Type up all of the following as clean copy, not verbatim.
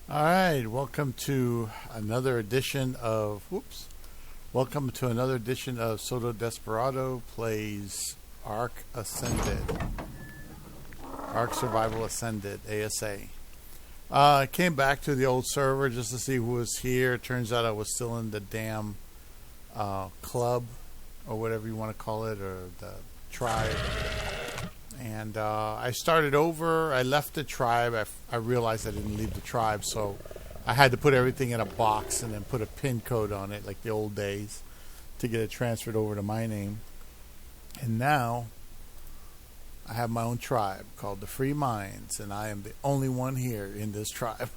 All right, welcome to another edition of Soto Desperado plays Ark Ascended, Ark Survival Ascended, ASA. I came back to the old server just to see who was here. It turns out I was still in the damn club, or whatever you want to call it, or the tribe. And I started over. I left the tribe. I realized I didn't leave the tribe, so I had to put everything in a box and then put a pin code on it, like the old days, to get it transferred over to my name. And now I have my own tribe called the Free Minds, and I am the only one here in this tribe.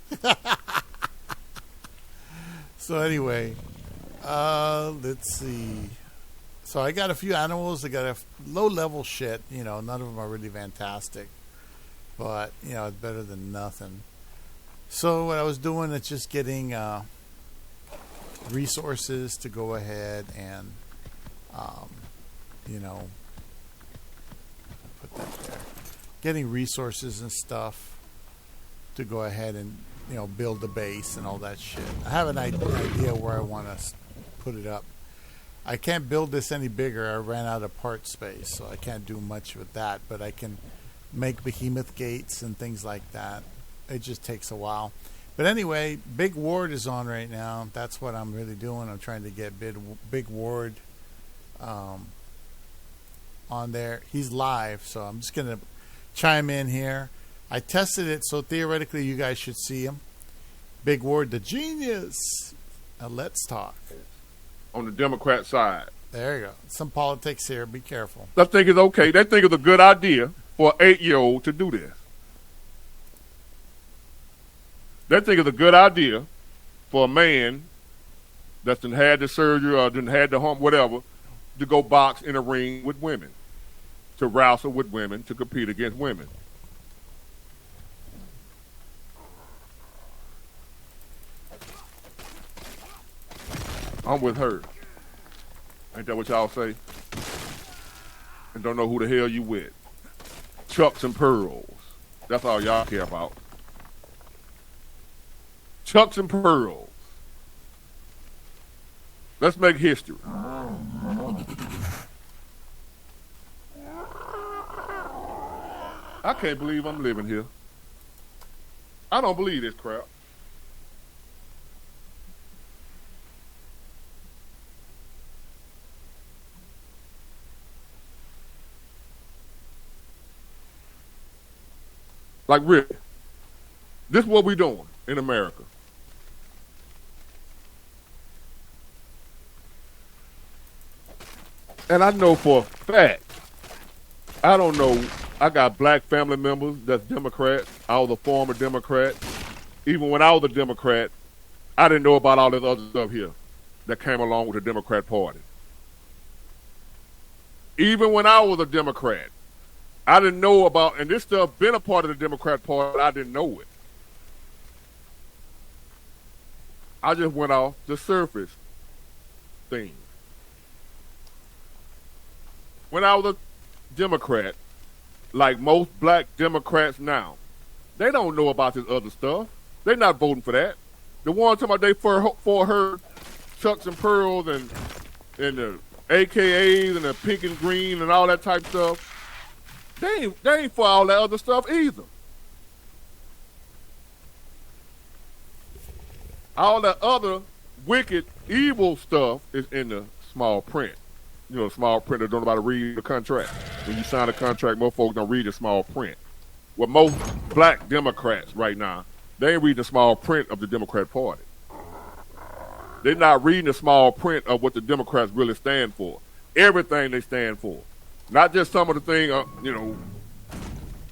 So anyway, let's see. So I got a few animals. I got a low-level shit. None of them are really fantastic. But, it's better than nothing. So what I was doing is just getting resources to go ahead and, put that there. Getting resources and stuff to go ahead and, build the base and all that shit. I have an idea where I want to put it up. I can't build this any bigger. I ran out of part space, so I can't do much with that. But I can make behemoth gates and things like that. It just takes a while. But anyway, Big Ward is on right now. That's what I'm really doing. I'm trying to get Big Ward on there. He's live, so I'm just going to chime in here. I tested it, so theoretically you guys should see him. Big Ward, the genius. Now let's talk. On the Democrat side. There you go. Some politics here. Be careful. I think it's okay. They think it's a good idea for an 8-year-old to do this. They think it's a good idea for a man that's done had the surgery or done had the home, whatever, to go box in a ring with women, to wrestle with women, to compete against women. I'm with her. Ain't that what y'all say? And don't know who the hell you with. Chucks and pearls. That's all y'all care about. Chucks and pearls. Let's make history. I can't believe I'm living here. I don't believe this crap. Like, really, this is what we doing in America. And I know for a fact, I don't know, I got black family members that's Democrats. I was a former Democrat. Even when I was a Democrat, I didn't know about all this other stuff here that came along with the Democrat Party. Even when I was a Democrat, I didn't know about, and this stuff been a part of the Democrat Party, but I didn't know it. I just went off the surface thing. When I was a Democrat, like most black Democrats now, they don't know about this other stuff. They're not voting for that. The one talking about they for her Chucks and Pearls and the AKAs and the pink and green and all that type of stuff. They ain't for all that other stuff either. All that other wicked, evil stuff is in the small print. Small print that don't know how to read the contract. When you sign a contract, most folks don't read the small print. Well, most black Democrats right now, they ain't reading the small print of the Democrat Party. They're not reading the small print of what the Democrats really stand for. Everything they stand for. Not just some of the things,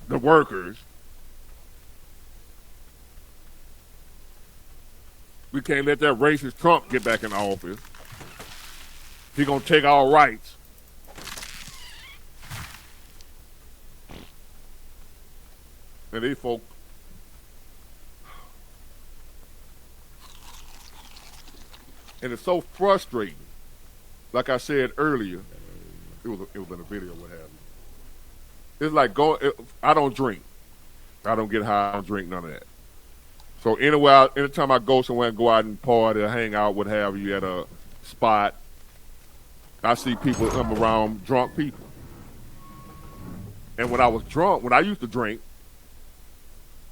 the workers. We can't let that racist Trump get back in office. He gonna take our rights. And these folks, and it's so frustrating. Like I said earlier, it was in a video, what have you. It's like I don't drink. I don't get high. I don't drink none of that. So anywhere, anytime I go somewhere and go out and party or hang out, what have you, at a spot, I see people around drunk people. And when I was drunk, when I used to drink,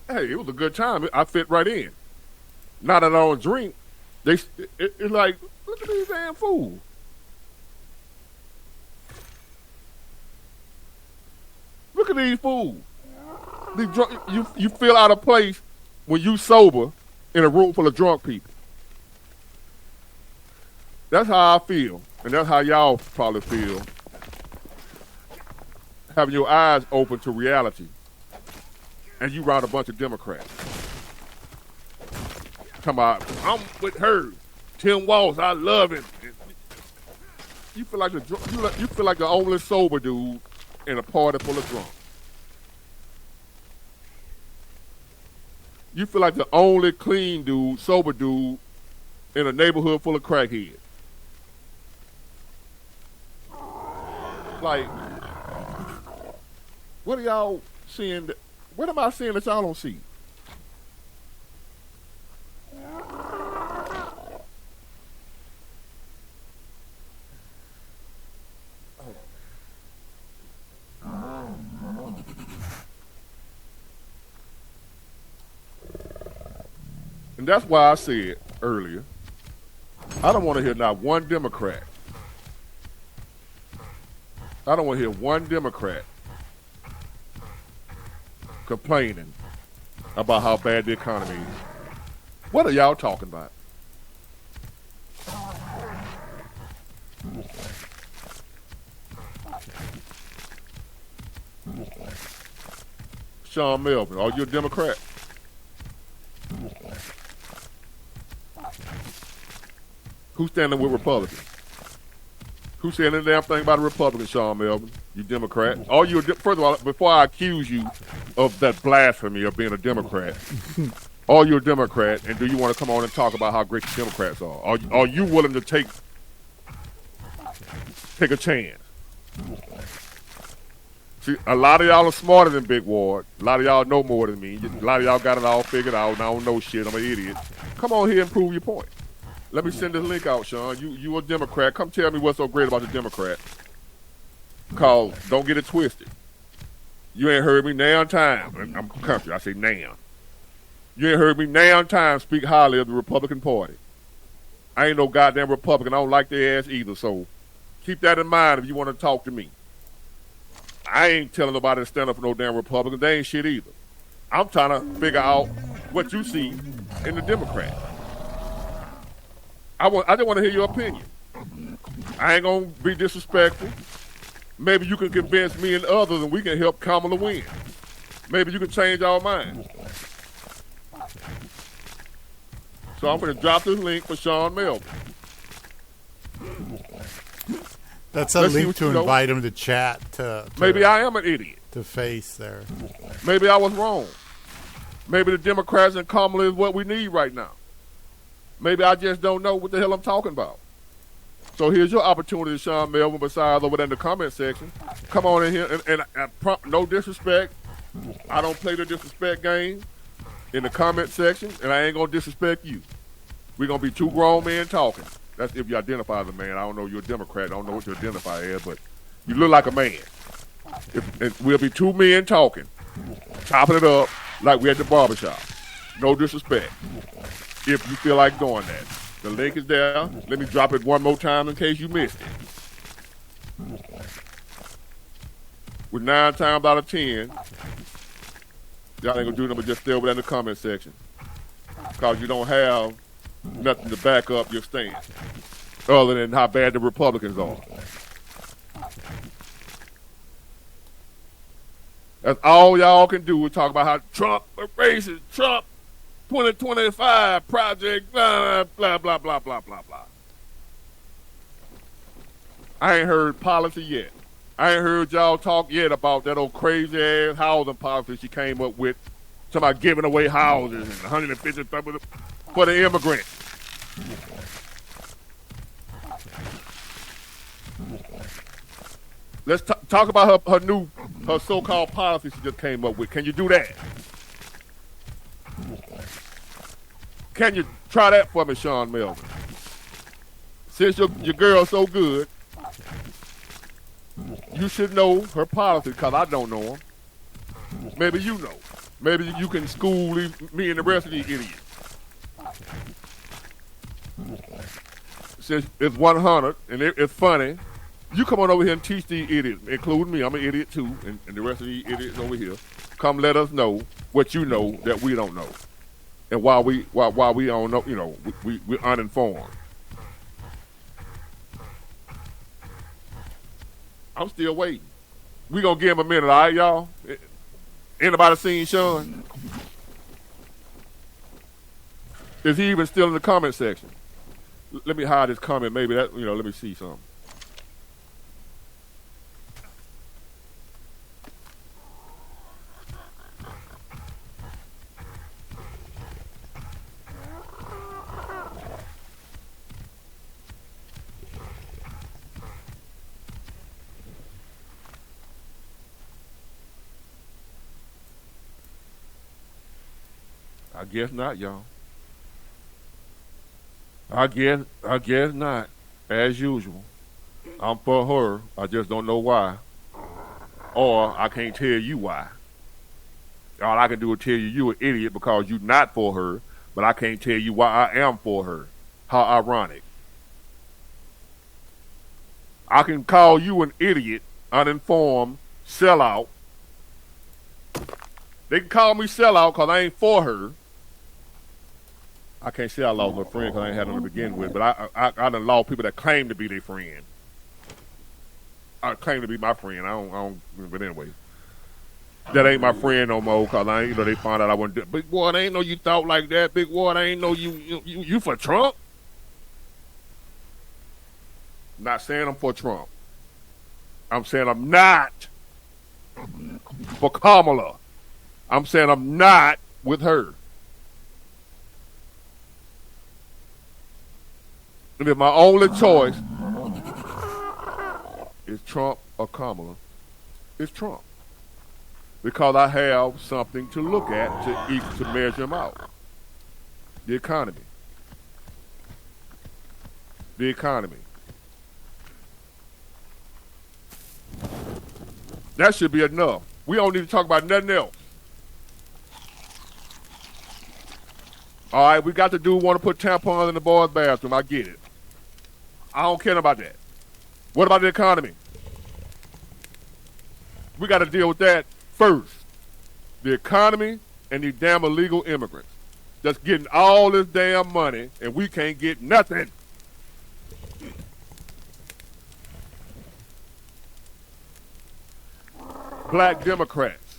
hey, it was a good time. I fit right in. Now that I don't drink, it's like, look at these damn fools. Look at these fools. These drunk, you feel out of place when you sober in a room full of drunk people. That's how I feel, and that's how y'all probably feel. Having your eyes open to reality, and you around a bunch of Democrats. Talking about, I'm with her, Tim Walsh, I love him. You feel like you feel like the only sober dude in a party full of drunk. You feel like the only clean dude, sober dude, in a neighborhood full of crackheads. Like, what are y'all seeing? What am I seeing that y'all don't see? And that's why I said earlier, I don't want to hear not one Democrat. I don't want to hear one Democrat complaining about how bad the economy is. What are y'all talking about? Sean Melvin, are you a Democrat? Who's standing with Republicans? Who said any damn thing about a Republican, Sean Melvin? You Democrat? Are you first of all, before I accuse you of that blasphemy of being a Democrat, are you a Democrat, and do you want to come on and talk about how great the Democrats are? Are you willing to take a chance? See, a lot of y'all are smarter than Big Ward. A lot of y'all know more than me. A lot of y'all got it all figured out, and I don't know shit. I'm an idiot. Come on here and prove your point. Let me send this link out, Sean. You a Democrat. Come tell me what's so great about the Democrat. Cause don't get it twisted. You ain't heard me now time. I'm country. I say now. You ain't heard me now time speak highly of the Republican Party. I ain't no goddamn Republican. I don't like their ass either. So keep that in mind if you want to talk to me. I ain't telling nobody to stand up for no damn Republicans. They ain't shit either. I'm trying to figure out what you see in the Democrat. I just want to hear your opinion. I ain't going to be disrespectful. Maybe you can convince me and others and we can help Kamala win. Maybe you can change our minds. So I'm going to drop this link for Sean Melvin. That's a link to invite him to chat. Maybe I am an idiot. To face there. Maybe I was wrong. Maybe the Democrats and Kamala is what we need right now. Maybe I just don't know what the hell I'm talking about. So here's your opportunity, Sean Melvin, besides over there in the comment section. Come on in here and no disrespect. I don't play the disrespect game in the comment section, and I ain't going to disrespect you. We're going to be two grown men talking. That's if you identify as a man. I don't know you're a Democrat. I don't know what you identify as, but you look like a man. We'll be two men talking, chopping it up like we at the barbershop. No disrespect. If you feel like doing that. The link is there. Let me drop it one more time in case you missed it. With 9 times out of 10, y'all ain't going to do nothing but just stay over there in the comment section. Because you don't have nothing to back up your stance other than how bad the Republicans are. That's all y'all can do is talk about how Trump is racist, Trump 2025 project, blah, blah, blah, blah, blah, blah, blah. I ain't heard policy yet. I ain't heard y'all talk yet about that old crazy-ass housing policy she came up with. Talking about giving away houses and 150 for the immigrants. Let's talk about her so-called policy she just came up with. Can you do that? Can you try that for me, Sean Melvin? Since your girl's so good, you should know her policy because I don't know them. Maybe you know. Maybe you can school me and the rest of these idiots. Since it's 100 and it's funny, you come on over here and teach these idiots, including me. I'm an idiot too, and the rest of these idiots over here. Come let us know what you know that we don't know, and why we don't know. You know, we're uninformed. I'm still waiting. We gonna give him a minute, all right, y'all? Anybody seen Sean? Is he even still in the comment section? Let me hide his comment. Maybe that, let me see something. I guess not, y'all. I guess not. As usual. I'm for her. I just don't know why. Or I can't tell you why. All I can do is tell you an idiot because you're not for her, but I can't tell you why I am for her. How ironic. I can call you an idiot, uninformed, sellout. They can call me sellout because I ain't for her. I can't say I lost my friend because I ain't had them to begin with, but I done lost people that claim to be their friend. I claim to be my friend. I don't. But anyway, that ain't my friend no more because they found out I wasn't. Big boy, I ain't know you thought like that. Big boy, I ain't know you for Trump. Not saying I'm for Trump. I'm saying I'm not for Kamala. I'm saying I'm not with her. And if my only choice is Trump or Kamala, it's Trump. Because I have something to look at to measure them out. The economy. The economy. That should be enough. We don't need to talk about nothing else. All right, we got the dude want to put tampons in the boys' bathroom. I get it. I don't care about that. What about the economy? We got to deal with that first. The economy and these damn illegal immigrants that's getting all this damn money and we can't get nothing. Black Democrats.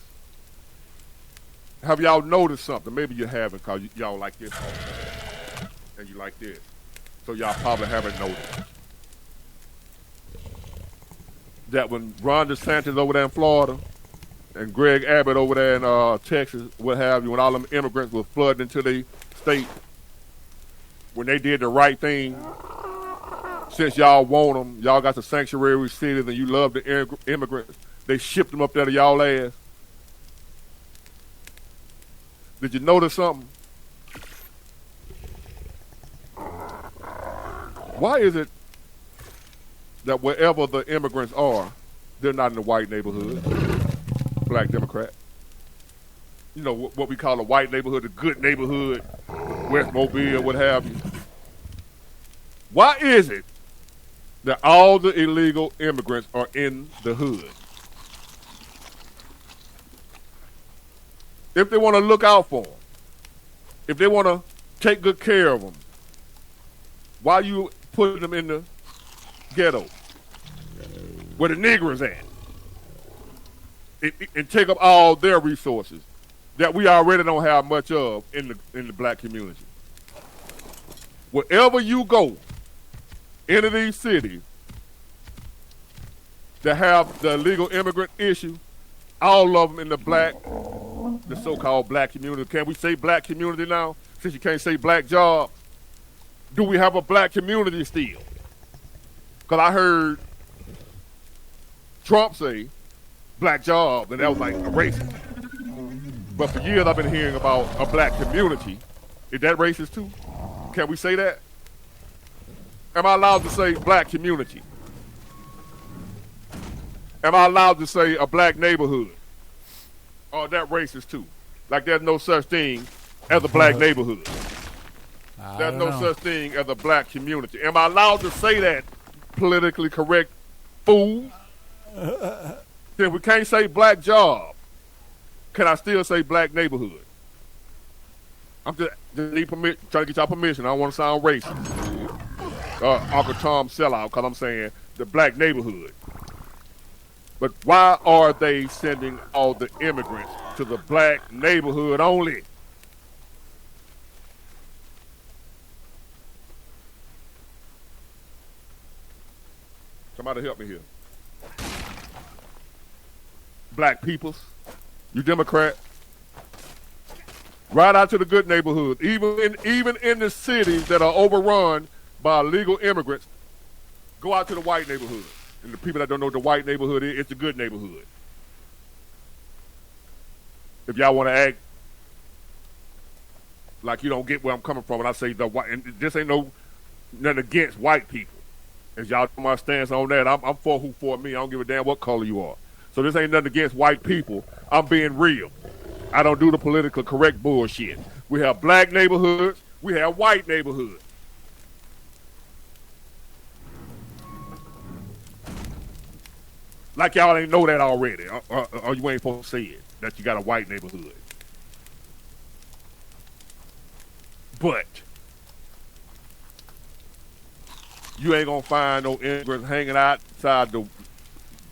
Have y'all noticed something? Maybe you haven't because y'all like this and you like this. So y'all probably haven't noticed that when Ron DeSantis over there in Florida and Greg Abbott over there in Texas, what have you, when all them immigrants were flooding into the state, when they did the right thing, since y'all want them, y'all got the sanctuary cities and you love the immigrants, they shipped them up there to y'all ass. Did you notice something? Why is it that wherever the immigrants are, they're not in the white neighborhood? Black Democrat. You know, what we call a white neighborhood, the good neighborhood, West Mobile, what have you. Why is it that all the illegal immigrants are in the hood? If they want to look out for them, if they want to take good care of them, why you putting them in the ghetto where the niggers at and take up all their resources that we already don't have much of in the black community? Wherever you go into these cities that have the illegal immigrant issue, all of them in the so-called black community. Can we say black community now? Since you can't say black job, do we have a black community still? Because I heard Trump say black jobs, and that was like a racist. But for years I've been hearing about a black community, Is that racist too? Can we say that? Am I allowed to say black community? Am I allowed to say a black neighborhood? Or is that racist too? Like there's no such thing as a black neighborhood. There's no such thing as a black community. Am I allowed to say that, politically correct fool? Then we can't say black job. Can I still say black neighborhood? I'm just need permission, trying to get y'all permission. I don't want to sound racist. Uncle Tom sellout, because I'm saying the black neighborhood. But why are they sending all the immigrants to the black neighborhood only? Somebody help me here. Black peoples, you Democrat, right out to the good neighborhood, even in the cities that are overrun by illegal immigrants, go out to the white neighborhood. And the people that don't know what the white neighborhood is, it's the good neighborhood. If y'all want to act like you don't get where I'm coming from, and I say the white, and this ain't nothing against white people. As y'all know my stance on that, I'm for who for me. I don't give a damn what color you are. So this ain't nothing against white people. I'm being real. I don't do the politically correct bullshit. We have black neighborhoods. We have white neighborhoods. Like y'all ain't know that already. Or you ain't supposed to say it, that you got a white neighborhood. But you ain't going to find no immigrants hanging outside the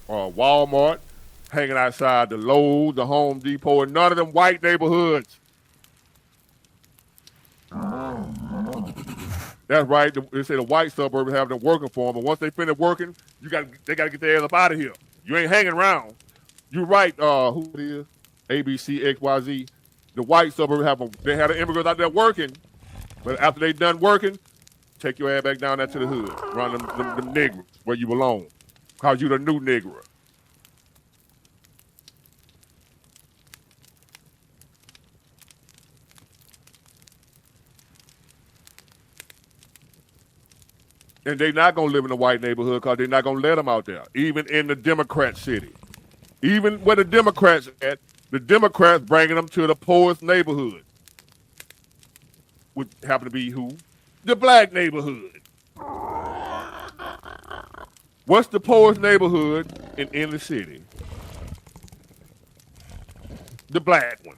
Walmart, hanging outside the Lowe's, the Home Depot, and none of them white neighborhoods. That's right. They say the white suburbs have them working for them, but once they finish working, they got to get their ass up out of here. You ain't hanging around. You're right. Who it is? ABC, XYZ. The white suburbs have the immigrants out there working, but after they done working, take your ass back down there to the hood, run them niggers where you belong, cause you the new nigger. And they not going to live in a white neighborhood because they're not going to let them out there, even in the Democrat city. Even where the Democrats at, the Democrats bringing them to the poorest neighborhood, which happen to be who? The black neighborhood. What's the poorest neighborhood in the city? The black one.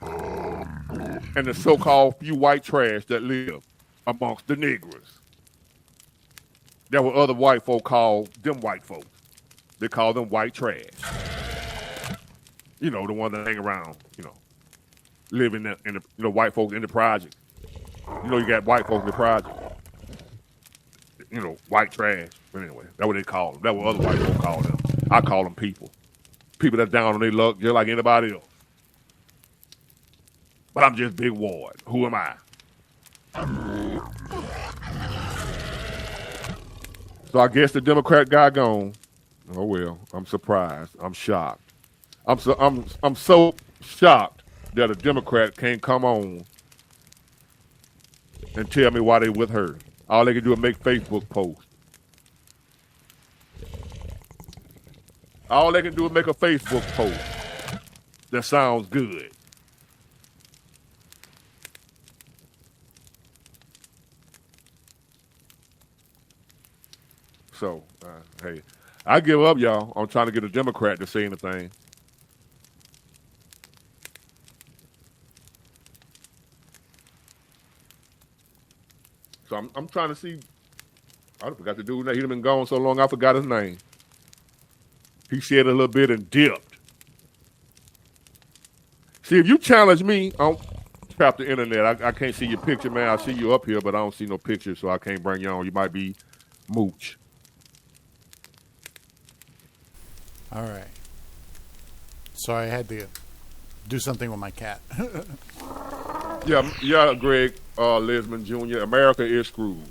And the so-called few white trash that live amongst the niggers. There were other white folk called them white folks. They call them white trash. You know, the one that hang around, live in the white folks in the project. You know, you got white folks in the project. White trash. But anyway, that's what they call them. That's what other white folks call them. I call them people. People that's down on their luck just like anybody else. But I'm just Big Ward. Who am I? So I guess the Democrat guy gone. Oh well, I'm surprised. I'm shocked. I'm so shocked that a Democrat can't come on and tell me why they with her. All they can do is make Facebook posts. All they can do is make a Facebook post that sounds good. So, hey, I give up, y'all. I'm trying to get a Democrat to say anything. So I'm trying to see. I forgot the dude. He'd been gone so long, I forgot his name. He said a little bit and dipped. See, if you challenge me on the internet, I can't see your picture, man. I see you up here, but I don't see no picture, so I can't bring you on. You might be mooch. All right. Sorry, I had to do something with my cat. Yeah, Greg Lisman Jr., America is screwed.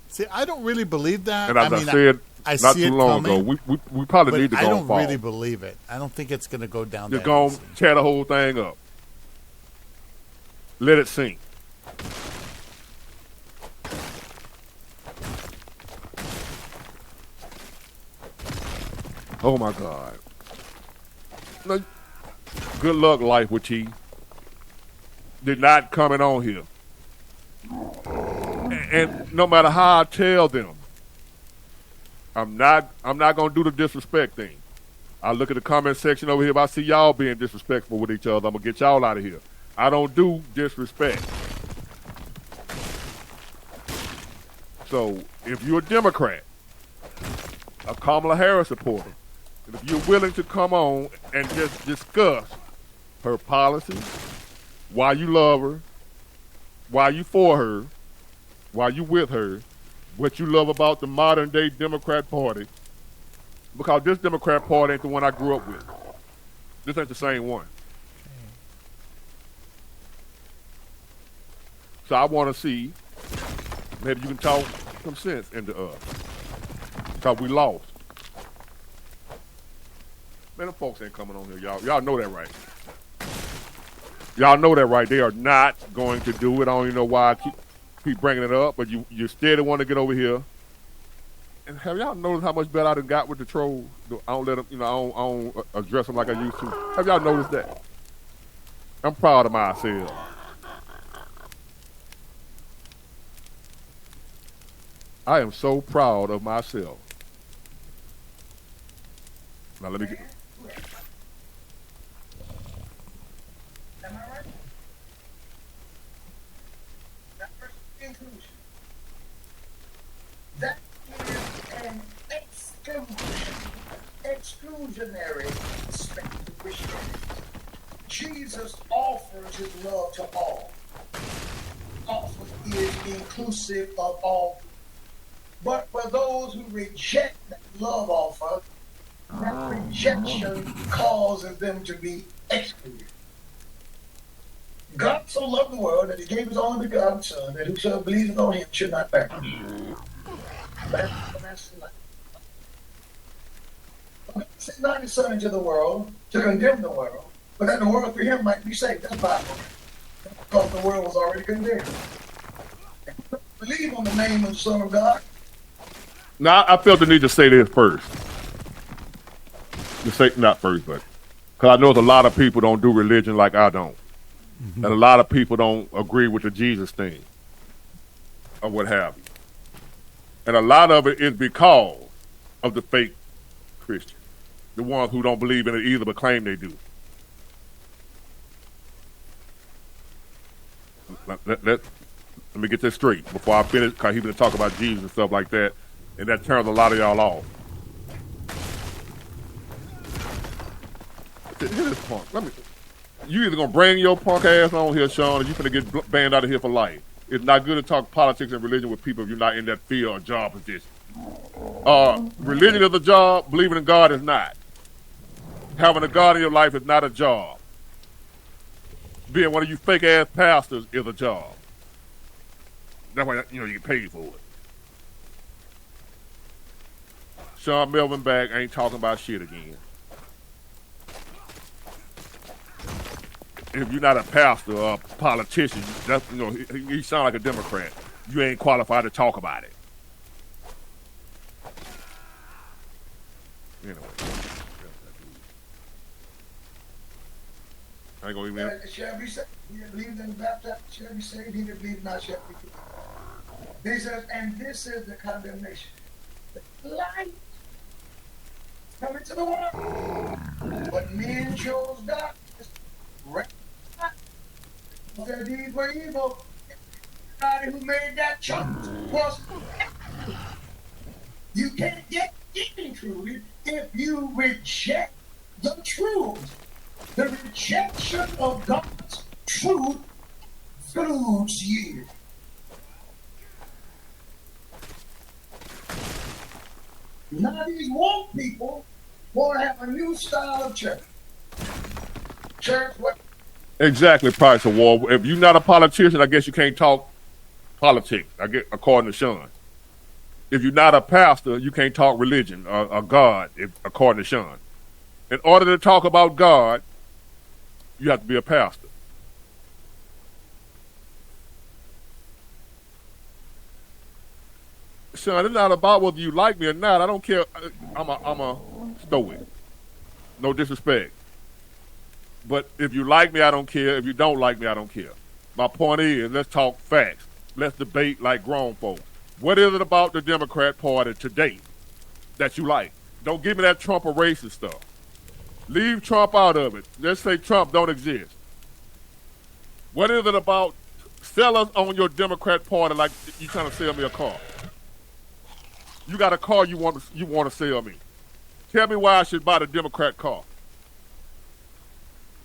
See, I don't really believe that. And as I said not too long ago, we probably need to go I don't fall. really believe it. I don't think it's going to go down Just that go easy. tear the whole thing up. Let it sink. Oh my God. No, good luck, life with T. Did not coming on here. And no matter how I tell them, I'm not gonna do the disrespect thing. I look at the comment section over here. If I see y'all being disrespectful with each other, I'm gonna get y'all out of here. I don't do disrespect. So if you're a Democrat, a Kamala Harris supporter, and if you're willing to come on and just discuss her policies, why you love her, why you for her, why you with her, what you love about the modern day Democrat Party, because this Democrat Party ain't the one I grew up with. This ain't the same one. So I want to see, maybe you can talk some sense into us. Because we lost. Man, them folks ain't coming on here, y'all. Y'all know that, right? Y'all know that, right? They are not going to do it. I don't even know why I keep bringing it up, but you still want to get over here. And have y'all noticed how much better I done got with the trolls? I don't let them, I don't address them like I used to. Have y'all noticed that? I'm proud of myself. I am so proud of myself. Now let me get. Am I right? That first inclusion. That is an exclusionary aspect of Christianity. Jesus offers his love to all. Offer is inclusive of all. But for those who reject that love offer, that rejection causes them to be excluded. God so loved the world that he gave his only begotten Son, that whosoever believes on him should not perish. But that's the life. God sent not his Son into the world to condemn the world, but that the world through him might be saved. That's Bible. Because the world was already condemned. Believe on the name of the Son of God. Now, I felt the need to say this first. To say, not first, but because I know a lot of people don't do religion like I don't. Mm-hmm. And a lot of people don't agree with the Jesus thing or what have you. And a lot of it is because of the fake Christians, the ones who don't believe in it either but claim they do. Let me get this straight before I finish, because he's going to talk about Jesus and stuff like that, and that turns a lot of y'all off. Here's this punk. You either going to bring your punk ass on here, Sean, or you finna get banned out of here for life. It's not good to talk politics and religion with people if you're not in that field or job position. Religion is a job. Believing in God is not. Having a God in your life is not a job. Being one of you fake ass pastors is a job. That's why you get paid for it. Sean Melvin back ain't talking about shit again. If you're not a pastor or a politician, that's, you sound like a Democrat. You ain't qualified to talk about it. Anyway. I ain't gonna even. It shall be saved. He that believes in the baptized shall be saved. He that believes not shall be condemned. He says, and this is the condemnation. The light come into the world. But men chose darkness. Their deeds were evil. Everybody who made that choice was. You can't get included if you reject the truth. The rejection of God's truth excludes you. Now these woke people want to have a new style of church. Church what? Exactly, Price of War. If you're not a politician, I guess you can't talk politics, I guess, according to Sean. If you're not a pastor, you can't talk religion or God, according to Sean. In order to talk about God, you have to be a pastor. Sean, it's not about whether you like me or not. I don't care. I'm a stoic. No disrespect. But if you like me, I don't care. If you don't like me, I don't care. My point is, let's talk facts. Let's debate like grown folks. What is it about the Democrat Party today that you like? Don't give me that Trump or racist stuff. Leave Trump out of it. Let's say Trump don't exist. What is it about? Sell us on your Democrat Party like you trying to sell me a car. You got a car you want to sell me. Tell me why I should buy the Democrat car.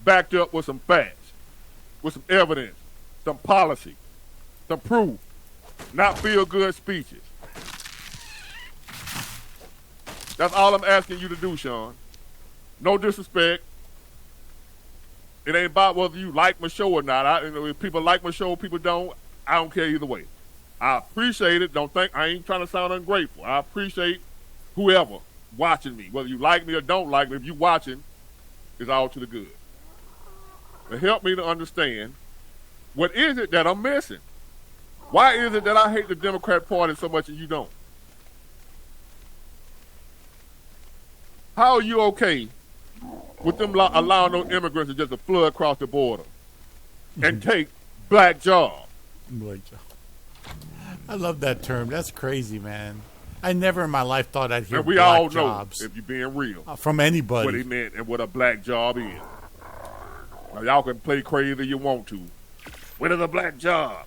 Backed up with some facts, with some evidence, some policy, some proof, not feel-good speeches. That's all I'm asking you to do, Sean. No disrespect. It ain't about whether you like my show or not. If people like my show, people don't. I don't care either way. I appreciate it. Don't think I ain't trying to sound ungrateful. I appreciate whoever watching me, whether you like me or don't like me. If you watching, it's all to the good. But help me to understand, what is it that I'm missing? Why is it that I hate the Democrat Party so much and you don't? How are you okay with them allowing those immigrants to just flood across the border and take black jobs? Black job. I love that term. That's crazy, man. I never in my life thought I'd hear and we black all jobs. Know, if you're being real, from anybody. What he meant and what a black job is. Now, y'all can play crazy you want to. What is a black job?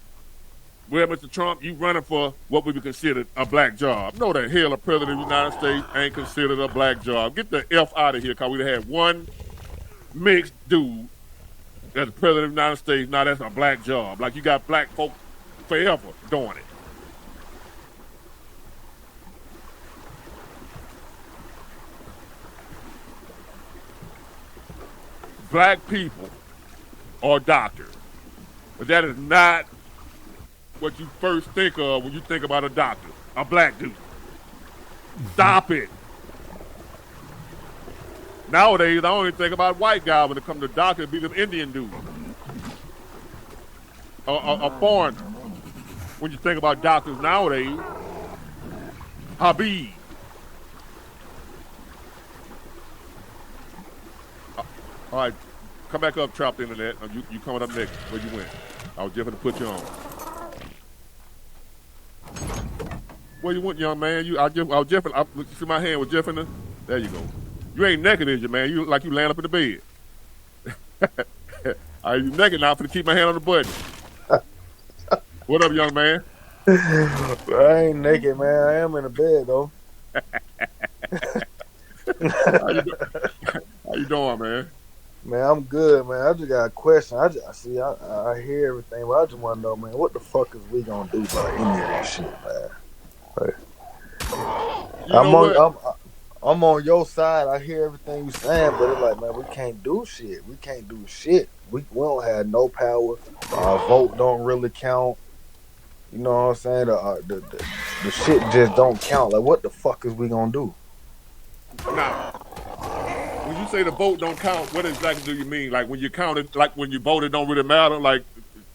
Well, Mr. Trump, you running for what would be considered a black job. No, the hell a president of the United States ain't considered a black job. Get the F out of here, because we had one mixed dude as the president of the United States. Now that's a black job. Like you got black folk forever doing it. Black people are doctors. But that is not what you first think of when you think about a doctor. A black dude. Stop it. Nowadays, I only think about white guys when it comes to doctors, be them Indian dudes. A foreigner. When you think about doctors nowadays, Habib. All right, come back up, Trapped Internet. You coming up next. Where you went? I was just going to put you on. Where you went, young man? I see my hand was just in the. There you go. You ain't naked, is you, man? You like you laying up in the bed. Are you naked now? I'm finna keep my hand on the button. What up, young man? I ain't naked, man. I am in the bed though. How you doing, man? Man, I'm good, man. I just got a question. I hear everything, but I just want to know, man, what the fuck is we gonna do about any of this shit, man? Like, I'm on your side. I hear everything you saying, but it's like, man, we can't do shit. We can't do shit. We don't have no power. Our vote don't really count. You know what I'm saying? The shit just don't count. Like, what the fuck is we gonna do? Now, when you say the vote don't count, what exactly do you mean? Like when you counted, like when you voted, don't really matter. Like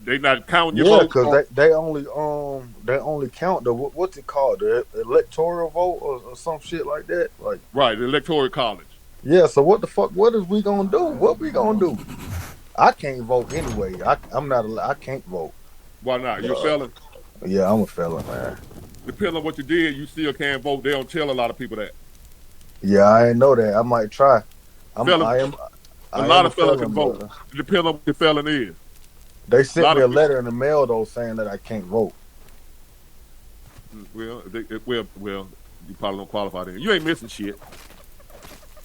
they not counting your vote. Yeah, because they only count the what's it called, the electoral vote or some shit like that. Like right, the electoral college. Yeah. So what the fuck? What is we gonna do? What we gonna do? I can't vote anyway. I can't vote. Why not? You're a felon. Yeah, I'm a felon, man. Depending on what you did, you still can't vote. They don't tell a lot of people that. Yeah, I didn't know that. I might try. A lot of felons can vote. It depends on what the felon is. They sent me a letter in the mail though saying that I can't vote. Well, you probably don't qualify then. You ain't missing shit.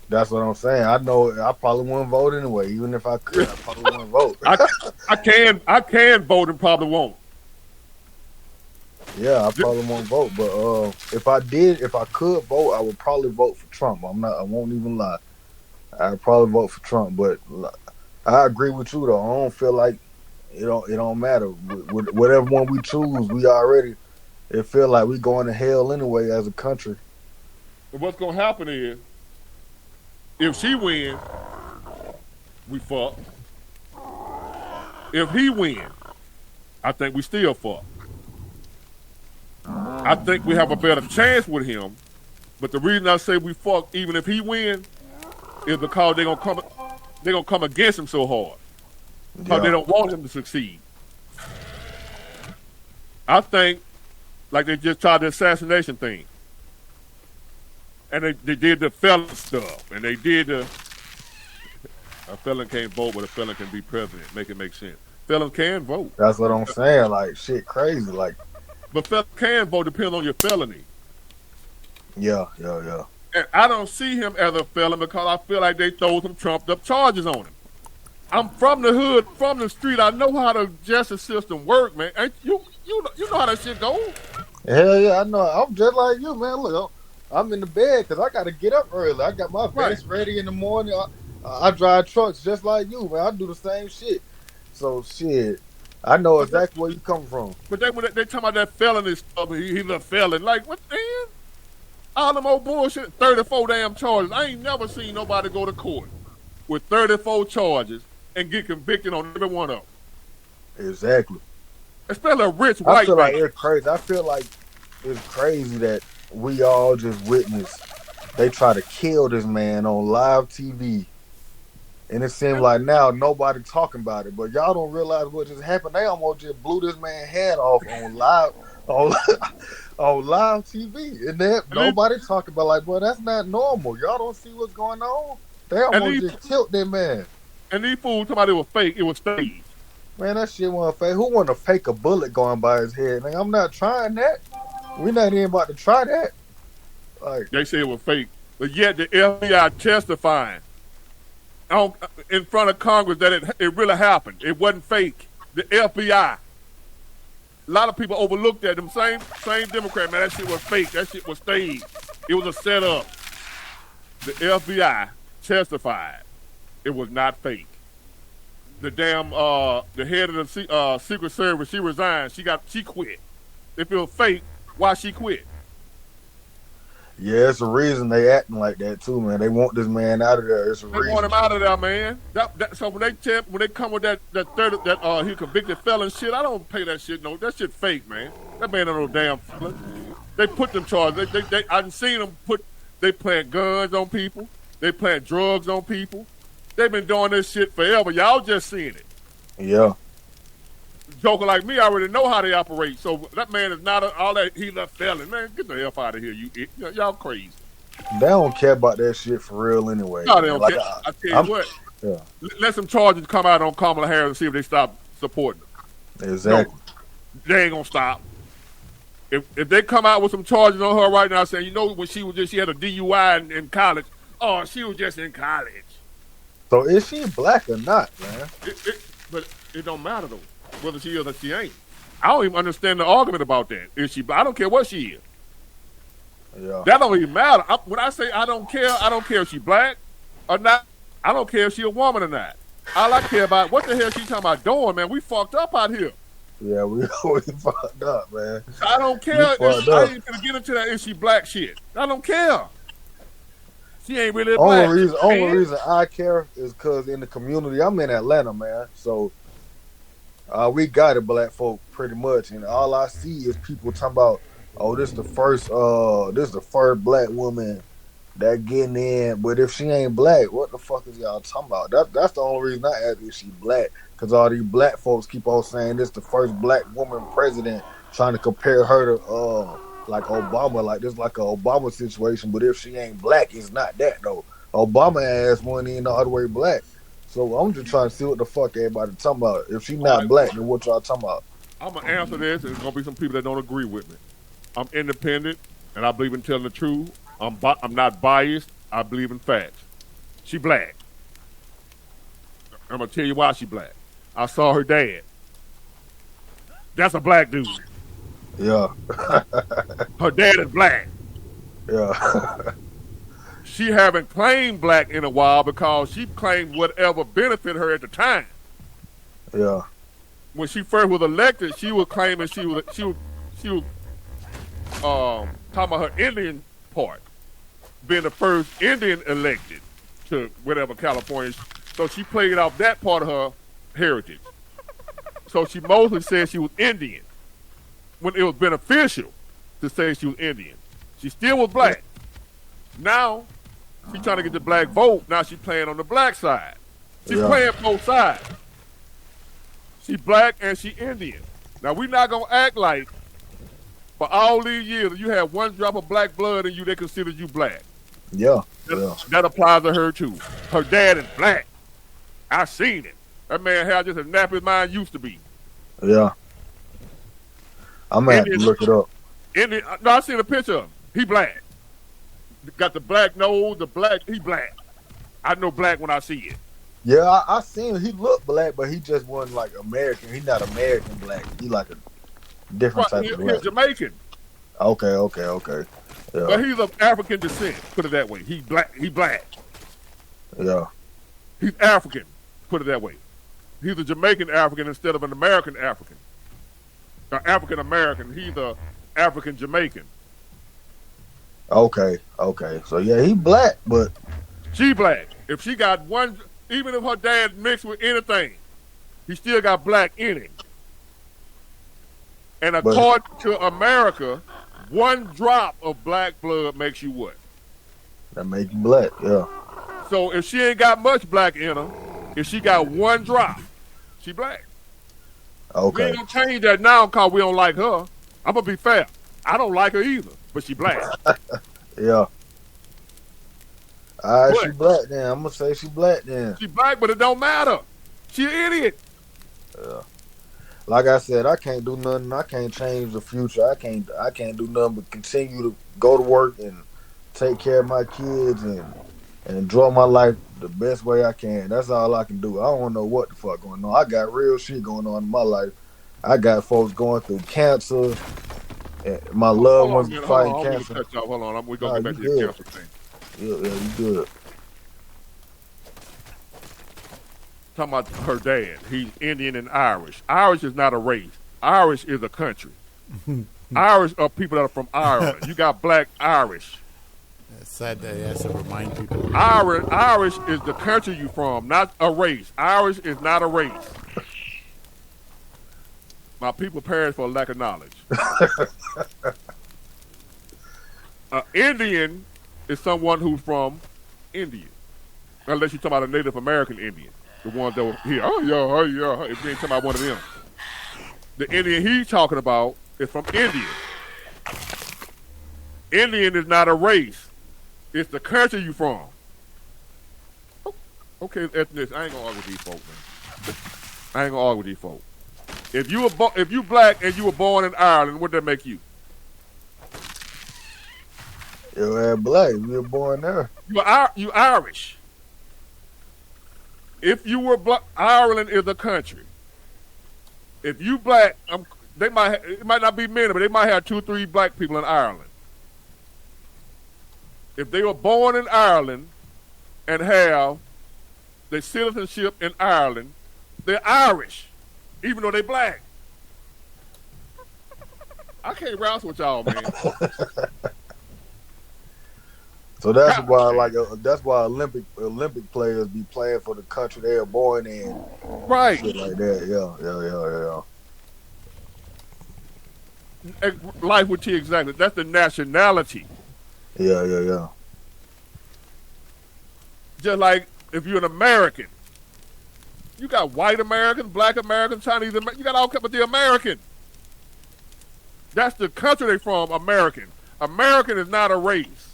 That's what I'm saying. I know I probably wouldn't vote anyway. Even if I could, I probably wouldn't vote. I can vote and probably won't. Yeah, I probably won't vote. But if I could vote, I would probably vote for Trump. I won't even lie. I'd probably vote for Trump. But I agree with you though. I don't feel like it don't matter. Whatever one we choose, it feel like we going to hell anyway as a country. But what's gonna happen is, if she wins, we fuck. If he wins, I think we still fuck. I think we have a better chance with him But the reason I say we fuck, even if he win, is because they're gonna come against him so hard. Because they don't want him to succeed. I think, like they just tried the assassination thing. And they did the felon stuff. And they did the... A felon can't vote, but a felon can be president. Make it make sense. Felons can vote. That's what I'm saying. Like, shit crazy. Like, but felons can vote depending on your felony. Yeah. And I don't see him as a felon because I feel like they throw some trumped up charges on him. I'm from the hood, from the street. I know how the justice system works, man. And you know how that shit goes. Hell yeah, I know. I'm just like you, man. Look, I'm in the bed because I got to get up early. I got my vest ready in the morning. I drive trucks just like you, man. I do the same shit. So, shit, I know exactly where you come from. But when they talking about that felony stuff, he's a felon. Like, what the hell? All them old bullshit, 34 damn charges. I ain't never seen nobody go to court with 34 charges and get convicted on every one of them. Exactly. Especially a rich white man. I feel like it's crazy. I feel like it's crazy that we all just witnessed they try to kill this man on live TV. And it seems like now nobody talking about it. But y'all don't realize what just happened. They almost just blew this man's head off on live on live TV. And then nobody talking about, like, boy, that's not normal. Y'all don't see what's going on? They almost just killed that man. And these fools talking about it was fake. It was staged. Man, that shit wasn't fake. Who want to fake a bullet going by his head? Like, I'm not trying that. We're not even about to try that. Like, they say it was fake. But yet the FBI testifying in front of Congress that it really happened. It wasn't fake. The FBI. A lot of people overlooked that. Them same Democrat, man, that shit was fake. That shit was staged. It was a setup. The FBI testified it was not fake. The damn the head of the Secret Service, she resigned. She quit. If it was fake, why she quit? Yeah, it's a reason they acting like that too, man. They want this man out of there. It's a reason. They want him out of there, man. So when they come with that he convicted felon shit, I don't pay that shit. No, that shit fake, man. That man ain't no damn felon. They put them charges. I done seen them they plant guns on people. They plant drugs on people. They've been doing this shit forever. Y'all just seeing it. Yeah. Joker like me, I already know how they operate. So that man is not all that. He's a felon, man. Get the F out of here, y'all crazy. They don't care about that shit for real anyway. No, they don't care. I tell you what. Yeah. Let some charges come out on Kamala Harris and see if they stop supporting them. Exactly. No, they ain't gonna stop. If they come out with some charges on her right now, saying, when she had a DUI in college. Oh, she was just in college. So is she black or not, man? But it don't matter though, whether she is or she ain't. I don't even understand the argument about that. Is she black? I don't care what she is. Yeah. That don't even matter. When I say I don't care if she black or not. I don't care if she a woman or not. All I care about, what the hell she talking about doing, man? We fucked up out here. Yeah, we fucked up, man. I don't care. I ain't gonna get into that if she black shit. I don't care. She ain't really black. Only reason I care is because in the community, I'm in Atlanta, man. So we got it, black folk, pretty much. And all I see is people talking about, oh, this is the first black woman that getting in. But if she ain't black, what the fuck is y'all talking about? That's the only reason I ask if she black. Because all these black folks keep on saying this the first black woman president, trying to compare her to like Obama, like this like an Obama situation. But if she ain't black, it's not that though. Obama ass wasn't even all the way black. So I'm just trying to see what the fuck everybody talking about. If she not black, then what y'all talking about? I'm gonna answer this, and there's gonna be some people that don't agree with me. I'm independent, and I believe in telling the truth. I'm not biased. I believe in facts. She black. I'm gonna tell you why she black. I saw her dad. That's a black dude. Yeah. Her dad is black. Yeah. She haven't claimed black in a while because she claimed whatever benefited her at the time. Yeah. When she first was elected, she was claiming she was talking about her Indian part, being the first Indian elected to whatever California. So she played off that part of her heritage. So she mostly said she was Indian when it was beneficial to say she was Indian. She still was black. Now she trying to get the black vote. Now she playing on the black side. She Yeah. playing both sides. She black and she Indian. Now we not gonna act like for all these years you had one drop of black blood in you, they consider you black. Yeah. That applies to her too. Her dad is black. I seen it. That man had just as nappy as mine used to be. Yeah. I'm gonna have to look it up. No, I seen a picture of him. He black. Got the black nose, he black. I know black when I see it. Yeah, I seen him. He looked black, but he just wasn't like American. He's not American black. He like a different type of black. He's Jamaican. Okay. Yeah. But he's of African descent, put it that way. He black. Yeah. He's African, put it that way. He's a Jamaican African instead of an American African. African American, he's a African Jamaican. Okay. So yeah, he black, but She black. If she got one, even if her dad mixed with anything, he still got black in him. And according to America, one drop of black blood makes you what? that make you black. Yeah. So if she ain't got much black in her, if she got one drop, she black. We Okay. ain't gonna change that now because we don't like her. I'm gonna be fair. I don't like her either, but she black. Yeah. All right, What? she black then. I'm gonna say she black then. She black, but it don't matter. She an idiot. Yeah. Like I said, I can't do nothing. I can't change the future. I can't do nothing but continue to go to work and take care of my kids and enjoy my life the best way I can. That's all I can do. I don't know what the fuck going on. I got real shit going on in my life. I got folks going through cancer. And my loved ones fighting cancer. Hold on, we're gonna get back to you your good. cancer thing. Yeah, you good. Talking about her dad. He's Indian and Irish. Irish is not a race. Irish is a country. Irish are people that are from Ireland. You got black Irish. It's sad that he has to remind people. Irish is the country you from, not a race. Irish is not a race. My people perish for lack of knowledge. Indian is someone who's from India. Unless you're talking about a Native American Indian. The ones that were here. Oh, yeah. If you ain't talking about one of them. The Indian he's talking about is from India. Indian is not a race. It's the country you from. Okay, ethnic. I ain't gonna argue with these folks, man. If you black and you were born in Ireland, what that make you? You're black. You were born there. You Irish. If you were black, Ireland is a country. If you black, it might not be many, but they might have 2-3 black people in Ireland. If they were born in Ireland and have their citizenship in Ireland, they're Irish, even though they're black. I can't wrestle with y'all, man. So that's why, that's why Olympic players be playing for the country they are born in, Right. shit like that. Yeah. Life with T, exactly. That's the nationality. Yeah. Just like if you're an American, you got white Americans, black Americans, Chinese Americans. You got all kinds, but they're American. That's the country they're from. American. American is not a race.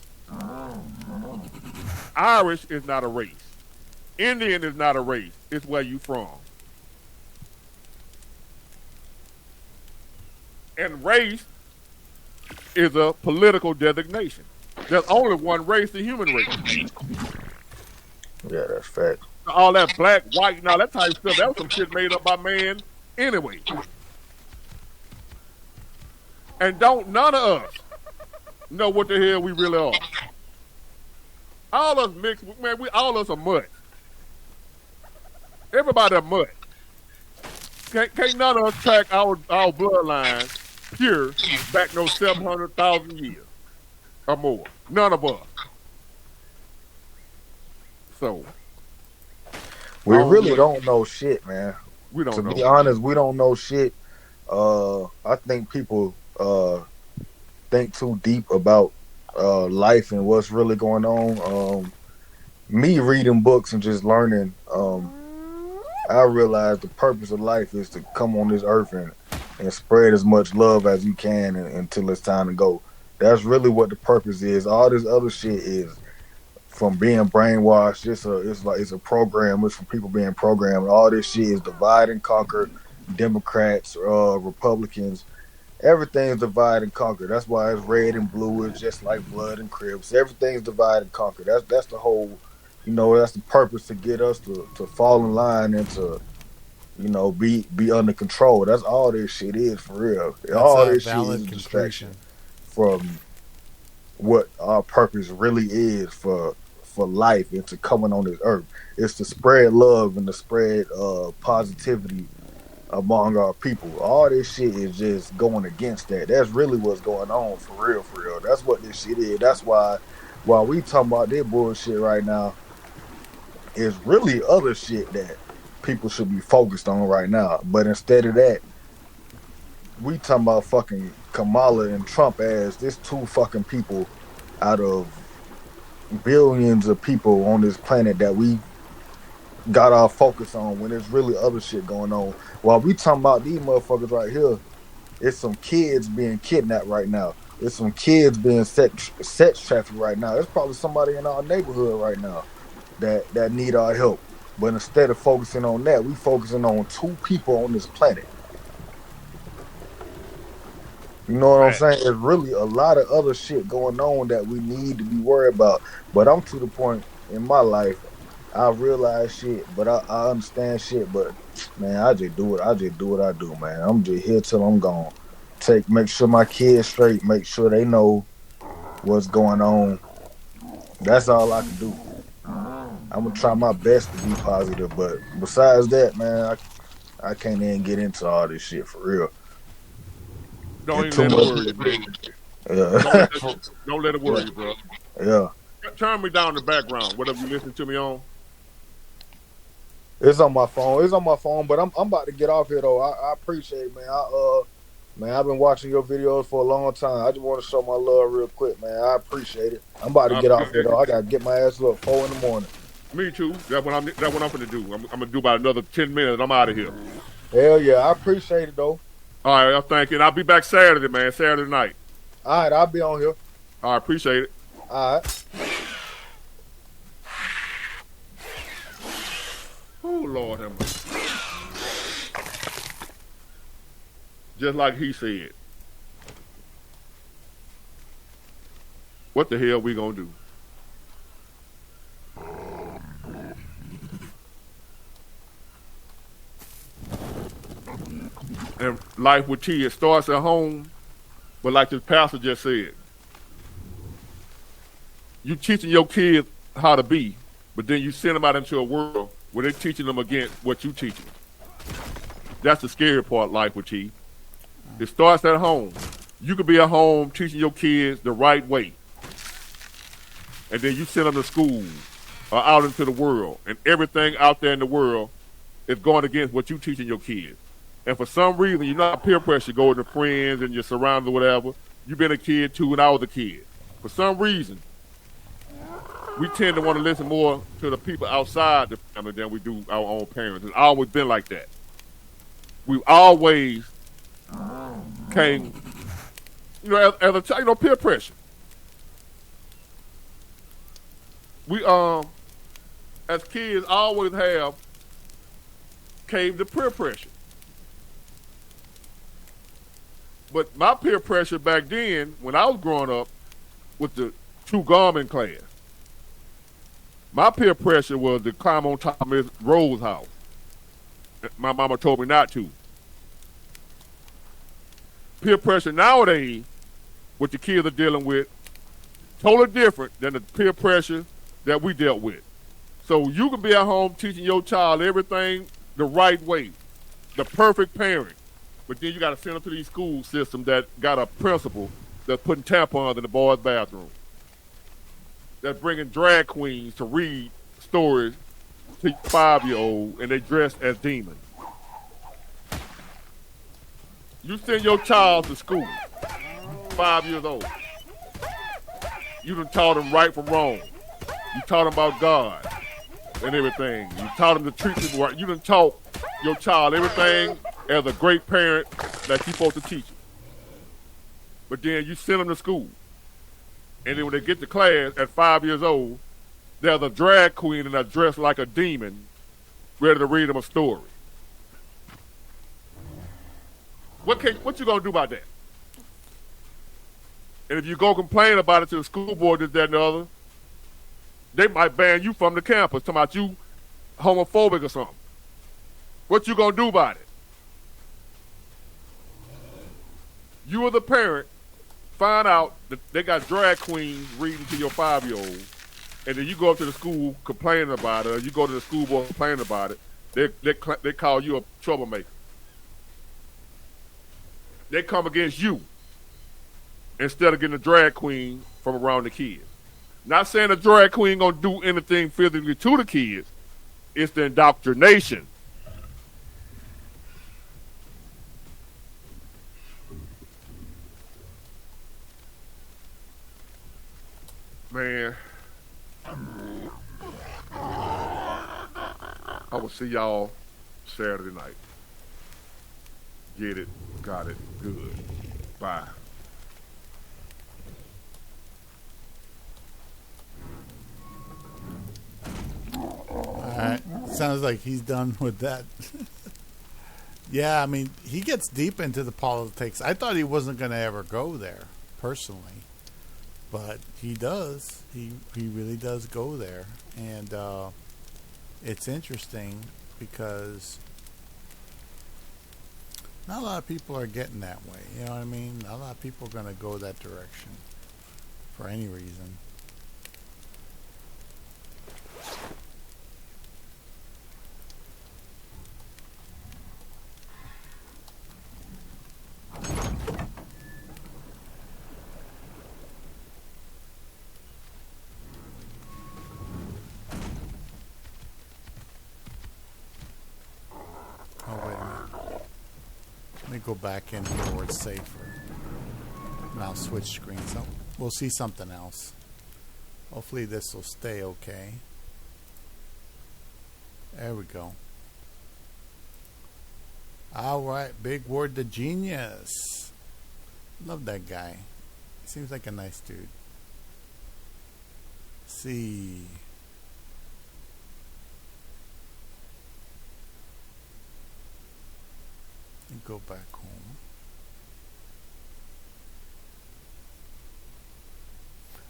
Irish is not a race. Indian is not a race. It's where you from. And race is a political designation. There's only one race, the human race. Yeah, that's fact. All that black, white, and all that type of stuff, that was some shit made up by man anyway. And don't none of us know what the hell we really are. All us mixed, man, all us are mud. Everybody are mud. Can't none of us track our bloodline pure back no 700,000 years or more. None of us. So We really don't know shit, man. we don't know. To be honest, we don't know shit. I think people think too deep about life and what's really going on. Me reading books and just learning, I realized the purpose of life is to come on this earth and spread as much love as you can until it's time to go. That's really what the purpose is. All this other shit is from being brainwashed. It's a program. It's from people being programmed. All this shit is divide and conquer. Democrats, Republicans, everything's divide and conquer. That's why it's red and blue. It's just like blood and Crips. Everything's divide and conquer. That's the whole. That's the purpose, to get us to fall in line and to be under control. That's all this shit is, for real. That's all a this shit valid is a conclusion. distraction from what our purpose really is for life and to coming on this earth. It's to spread love and to spread positivity among our people. All this shit is just going against that. That's really what's going on, for real, for real. That's what this shit is. That's why while we talking about this bullshit right now, it's really other shit that people should be focused on right now. But instead of that, we talking about fucking Kamala and Trump as this two fucking people out of billions of people on this planet that we got our focus on, when there's really other shit going on. While we talking about these motherfuckers right here, it's some kids being kidnapped right now. It's some kids being sex trafficked right now. It's probably somebody in our neighborhood right now that need our help. But instead of focusing on that, we focusing on two people on this planet. You know what I'm saying? There's really a lot of other shit going on that we need to be worried about. But I'm to the point in my life, I realize shit, but I understand shit. But man, I just do it. I just do what I do, man. I'm just here till I'm gone. Make sure my kids straight. Make sure they know what's going on. That's all I can do. I'm gonna try my best to be positive, but besides that, man, I can't even get into all this shit, for real. Don't even let it worry you, man. Yeah. Don't let it worry you, bro. Yeah. Turn me down in the background, whatever you listen to me on. It's on my phone. But I'm about to get off here though. I appreciate it, man. Man, I've been watching your videos for a long time. I just want to show my love real quick, man. I appreciate it. I'm about to get off here though. I gotta get my ass up 4 a.m. Me too. That's what I'm gonna do. I'm gonna do about another 10 minutes. I'm out of here. Hell yeah, I appreciate it though. All right, I thank you. And I'll be back Saturday, man. Saturday night. All right, I'll be on here. All right, appreciate it. All right. Oh, Lord have mercy. Just like he said. What the hell we gonna do? And life with T, it starts at home, but like this pastor just said, you teaching your kids how to be, but then you send them out into a world where they're teaching them against what you teach them. That's the scary part, life with T. It starts at home. You could be at home teaching your kids the right way, and then you send them to school or out into the world, and everything out there in the world is going against what you teaching your kids. And for some reason, you're not peer pressure going to friends and you're surrounded or whatever. You've been a kid too, and I was a kid. For some reason, we tend to want to listen more to the people outside the family than we do our own parents. It's always been like that. We've always came, as a child, peer pressure. We, as kids, always have caved to peer pressure. But my peer pressure back then, when I was growing up, was the true garment class. My peer pressure was to climb on top of Miss Rose's house. My mama told me not to. Peer pressure nowadays, what the kids are dealing with, totally different than the peer pressure that we dealt with. So you can be at home teaching your child everything the right way, the perfect parent. But then you got to send them to these school systems that got a principal that's putting tampons in the boys' bathroom. That's bringing drag queens to read stories to 5-year-olds, and they dress as demons. You send your child to school, 5 years old. You done taught them right from wrong. You taught them about God and everything. You taught them to treat people right. You done taught your child everything as a great parent that you're supposed to teach them. But then you send them to school. And then when they get to class at 5 years old, there's a drag queen and they're dressed like a demon ready to read them a story. What you gonna do about that? And if you go complain about it to the school board, this, that, and the other, they might ban you from the campus, talking about you homophobic or something. What you gonna do about it? You as a parent find out that they got drag queens reading to your 5-year-old, and then you go up to the school complaining about it, or you go to the school board complaining about it, they call you a troublemaker. They come against you instead of getting a drag queen from around the kids. Not saying a drag queen gonna do anything physically to the kids. It's the indoctrination. Man, I will see y'all Saturday night. Get it, got it, good. Bye. All right. Sounds like he's done with that. Yeah, I mean, he gets deep into the politics. I thought he wasn't going to ever go there, personally. But he does. He really does go there. And it's interesting because not a lot of people are getting that way. You know what I mean? Not a lot of people are going to go that direction for any reason. Let me go back in here where it's safer. And I'll switch screens. So we'll see something else. Hopefully this will stay okay. There we go. Alright, Big Word the Genius. Love that guy. Seems like a nice dude. Let's see. Go back home.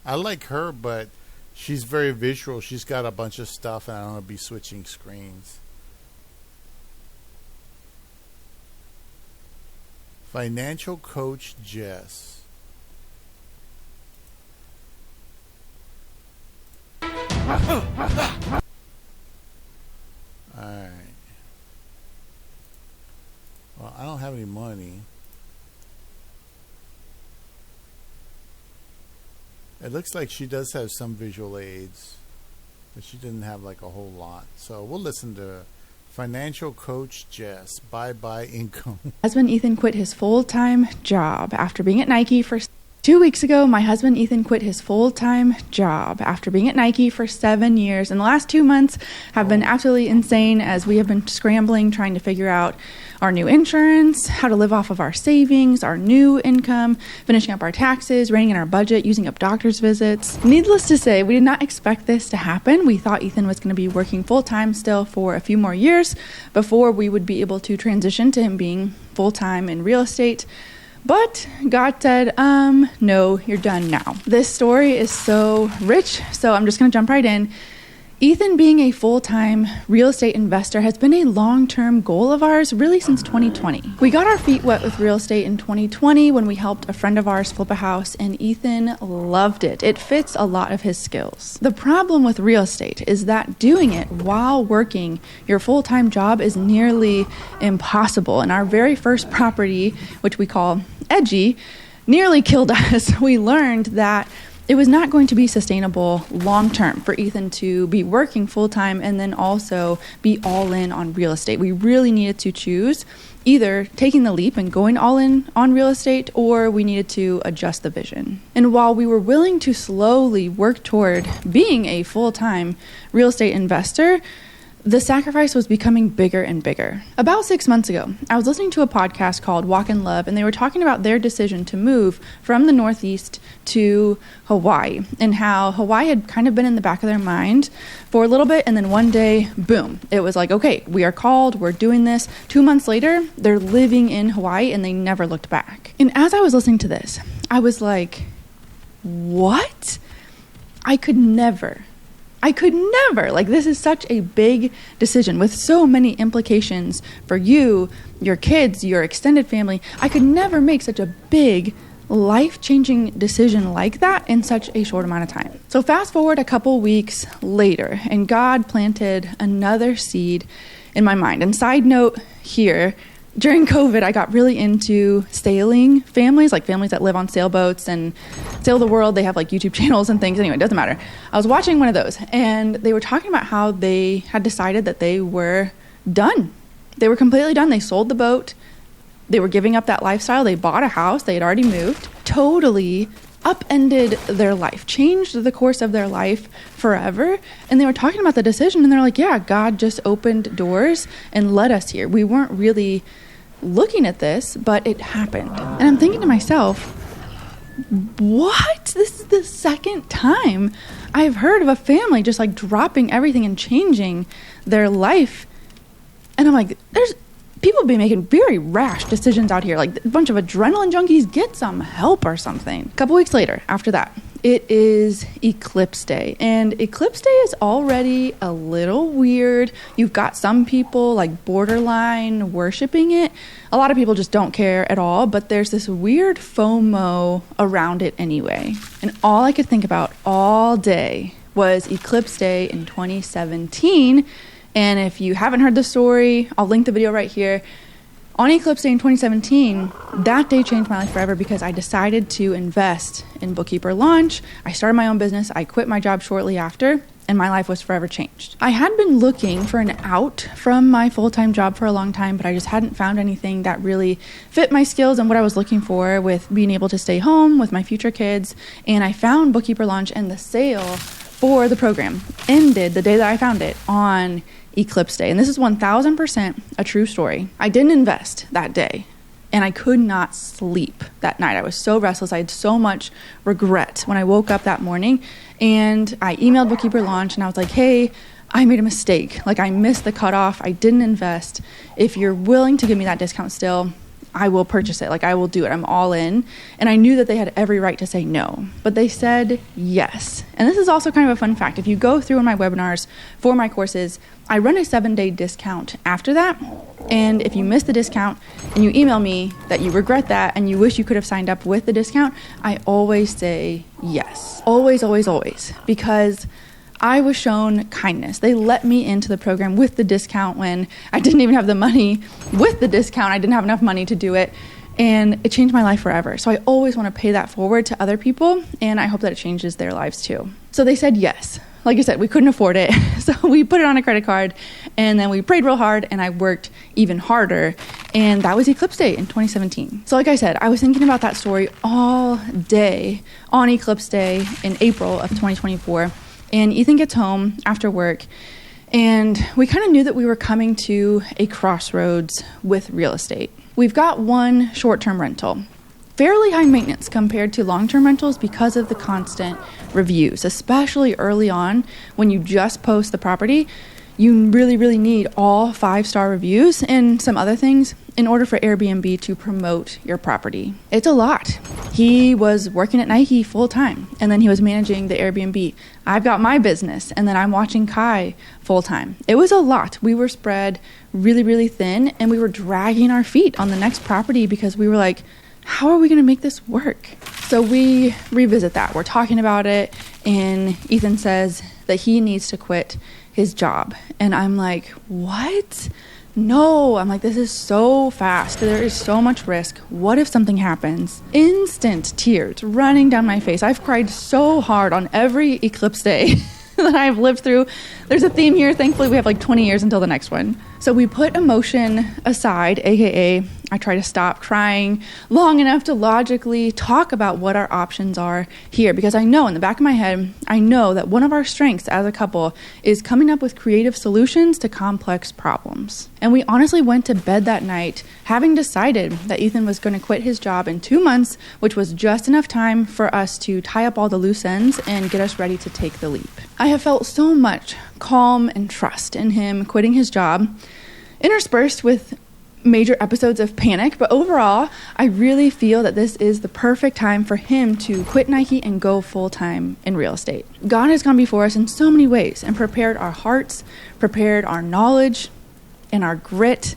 I like her, but she's very visual. She's got a bunch of stuff, and I don't want to be switching screens. Financial coach Jess. Alright. Well, I don't have any money. It looks like she does have some visual aids, but she didn't have like a whole lot. So we'll listen to Financial Coach Jess. Bye-bye income. Husband Ethan quit his full-time job after being at Nike for 2 weeks ago. My husband Ethan quit his full-time job after being at Nike for 7 years. And the last 2 months have been absolutely insane as we have been scrambling, trying to figure out our new insurance, how to live off of our savings, our new income, finishing up our taxes, reining in our budget, using up doctor's visits. Needless to say, we did not expect this to happen. We thought Ethan was going to be working full-time still for a few more years before we would be able to transition to him being full-time in real estate. But God said, no, you're done now. This story is so rich, so I'm just going to jump right in. Ethan being a full-time real estate investor has been a long-term goal of ours really since 2020. We got our feet wet with real estate in 2020 when we helped a friend of ours flip a house, and Ethan loved it. It fits a lot of his skills. The problem with real estate is that doing it while working your full-time job is nearly impossible. And our very first property, which we call Edgy, nearly killed us. We learned that it was not going to be sustainable long-term for Ethan to be working full-time and then also be all in on real estate. We really needed to choose either taking the leap and going all in on real estate, or we needed to adjust the vision. And while we were willing to slowly work toward being a full-time real estate investor, the sacrifice was becoming bigger and bigger. About 6 months ago, I was listening to a podcast called Walk in Love, and they were talking about their decision to move from the Northeast to Hawaii, and how Hawaii had kind of been in the back of their mind for a little bit, and then one day, boom, it was like, okay, we are called, we're doing this. 2 months later, they're living in Hawaii, and they never looked back. And as I was listening to this, I was like, what? I could never. Like, this is such a big decision with so many implications for you, your kids, your extended family. I could never make such a big, life-changing decision like that in such a short amount of time. So fast forward a couple weeks later, and God planted another seed in my mind. And side note here, during COVID, I got really into sailing families, like families that live on sailboats and sail the world. They have like YouTube channels and things. Anyway, it doesn't matter. I was watching one of those, and they were talking about how they had decided that they were done. They were completely done. They sold the boat. They were giving up that lifestyle. They bought a house. They had already moved. Totally upended their life, changed the course of their life forever. And they were talking about the decision, and they're like, yeah, God just opened doors and led us here. We weren't really looking at this, but it happened. And I'm thinking to myself, what? This is the second time I've heard of a family just like dropping everything and changing their life. And I'm like, there's people be making very rash decisions out here. Like a bunch of adrenaline junkies, get some help or something. A couple weeks later, after that, it is Eclipse Day. And Eclipse Day is already a little weird. You've got some people like borderline worshiping it. A lot of people just don't care at all, but there's this weird FOMO around it anyway. And all I could think about all day was Eclipse Day in 2017. And if you haven't heard the story, I'll link the video right here. On Eclipse Day in 2017, that day changed my life forever because I decided to invest in Bookkeeper Launch. I started my own business. I quit my job shortly after, and my life was forever changed. I had been looking for an out from my full-time job for a long time, but I just hadn't found anything that really fit my skills and what I was looking for with being able to stay home with my future kids. And I found Bookkeeper Launch, and the sale for the program ended the day that I found it on Eclipse Day. And this is 1000% a true story. I didn't invest that day, and I could not sleep that night. I was so restless. I had so much regret when I woke up that morning, and I emailed Bookkeeper Launch, and I was like, hey, I made a mistake. Like, I missed the cutoff. I didn't invest. If you're willing to give me that discount still, I will purchase it. Like, I will do it. I'm all in. And I knew that they had every right to say no, but they said yes. And this is also kind of a fun fact. If you go through in my webinars for my courses, I run a 7-day discount after that. And if you miss the discount and you email me that you regret that and you wish you could have signed up with the discount, I always say yes. Always, always, always. Because I was shown kindness. They let me into the program with the discount when I didn't even have the money. With the discount, I didn't have enough money to do it. And it changed my life forever. So I always want to pay that forward to other people. And I hope that it changes their lives too. So they said yes. Like I said, we couldn't afford it. So we put it on a credit card. And then we prayed real hard. And I worked even harder. And that was Eclipse Day in 2017. So like I said, I was thinking about that story all day on Eclipse Day in April of 2024. And Ethan gets home after work, and we kind of knew that we were coming to a crossroads with real estate. We've got one short-term rental, fairly high maintenance compared to long-term rentals because of the constant reviews, especially early on when you just post the property. You really, really need all 5-star reviews and some other things in order for Airbnb to promote your property. It's a lot. He was working at Nike full time, and then he was managing the Airbnb. I've got my business, and then I'm watching Kai full time. It was a lot. We were spread really, really thin, and we were dragging our feet on the next property because we were like, how are we going to make this work? So we revisit that. We're talking about it, and Ethan says that he needs to quit his job. And I'm like, what? No. I'm like, this is so fast. There is so much risk. What if something happens? Instant tears running down my face. I've cried so hard on every Eclipse Day that I've lived through. There's a theme here. Thankfully, we have like 20 years until the next one. So we put emotion aside, aka I try to stop trying long enough to logically talk about what our options are here, because I know in the back of my head, I know that one of our strengths as a couple is coming up with creative solutions to complex problems. And we honestly went to bed that night having decided that Ethan was going to quit his job in 2 months, which was just enough time for us to tie up all the loose ends and get us ready to take the leap. I have felt so much calm and trust in him quitting his job, interspersed with major episodes of panic, but overall, I really feel that this is the perfect time for him to quit Nike and go full-time in real estate. God has gone before us in so many ways and prepared our hearts, prepared our knowledge, and our grit.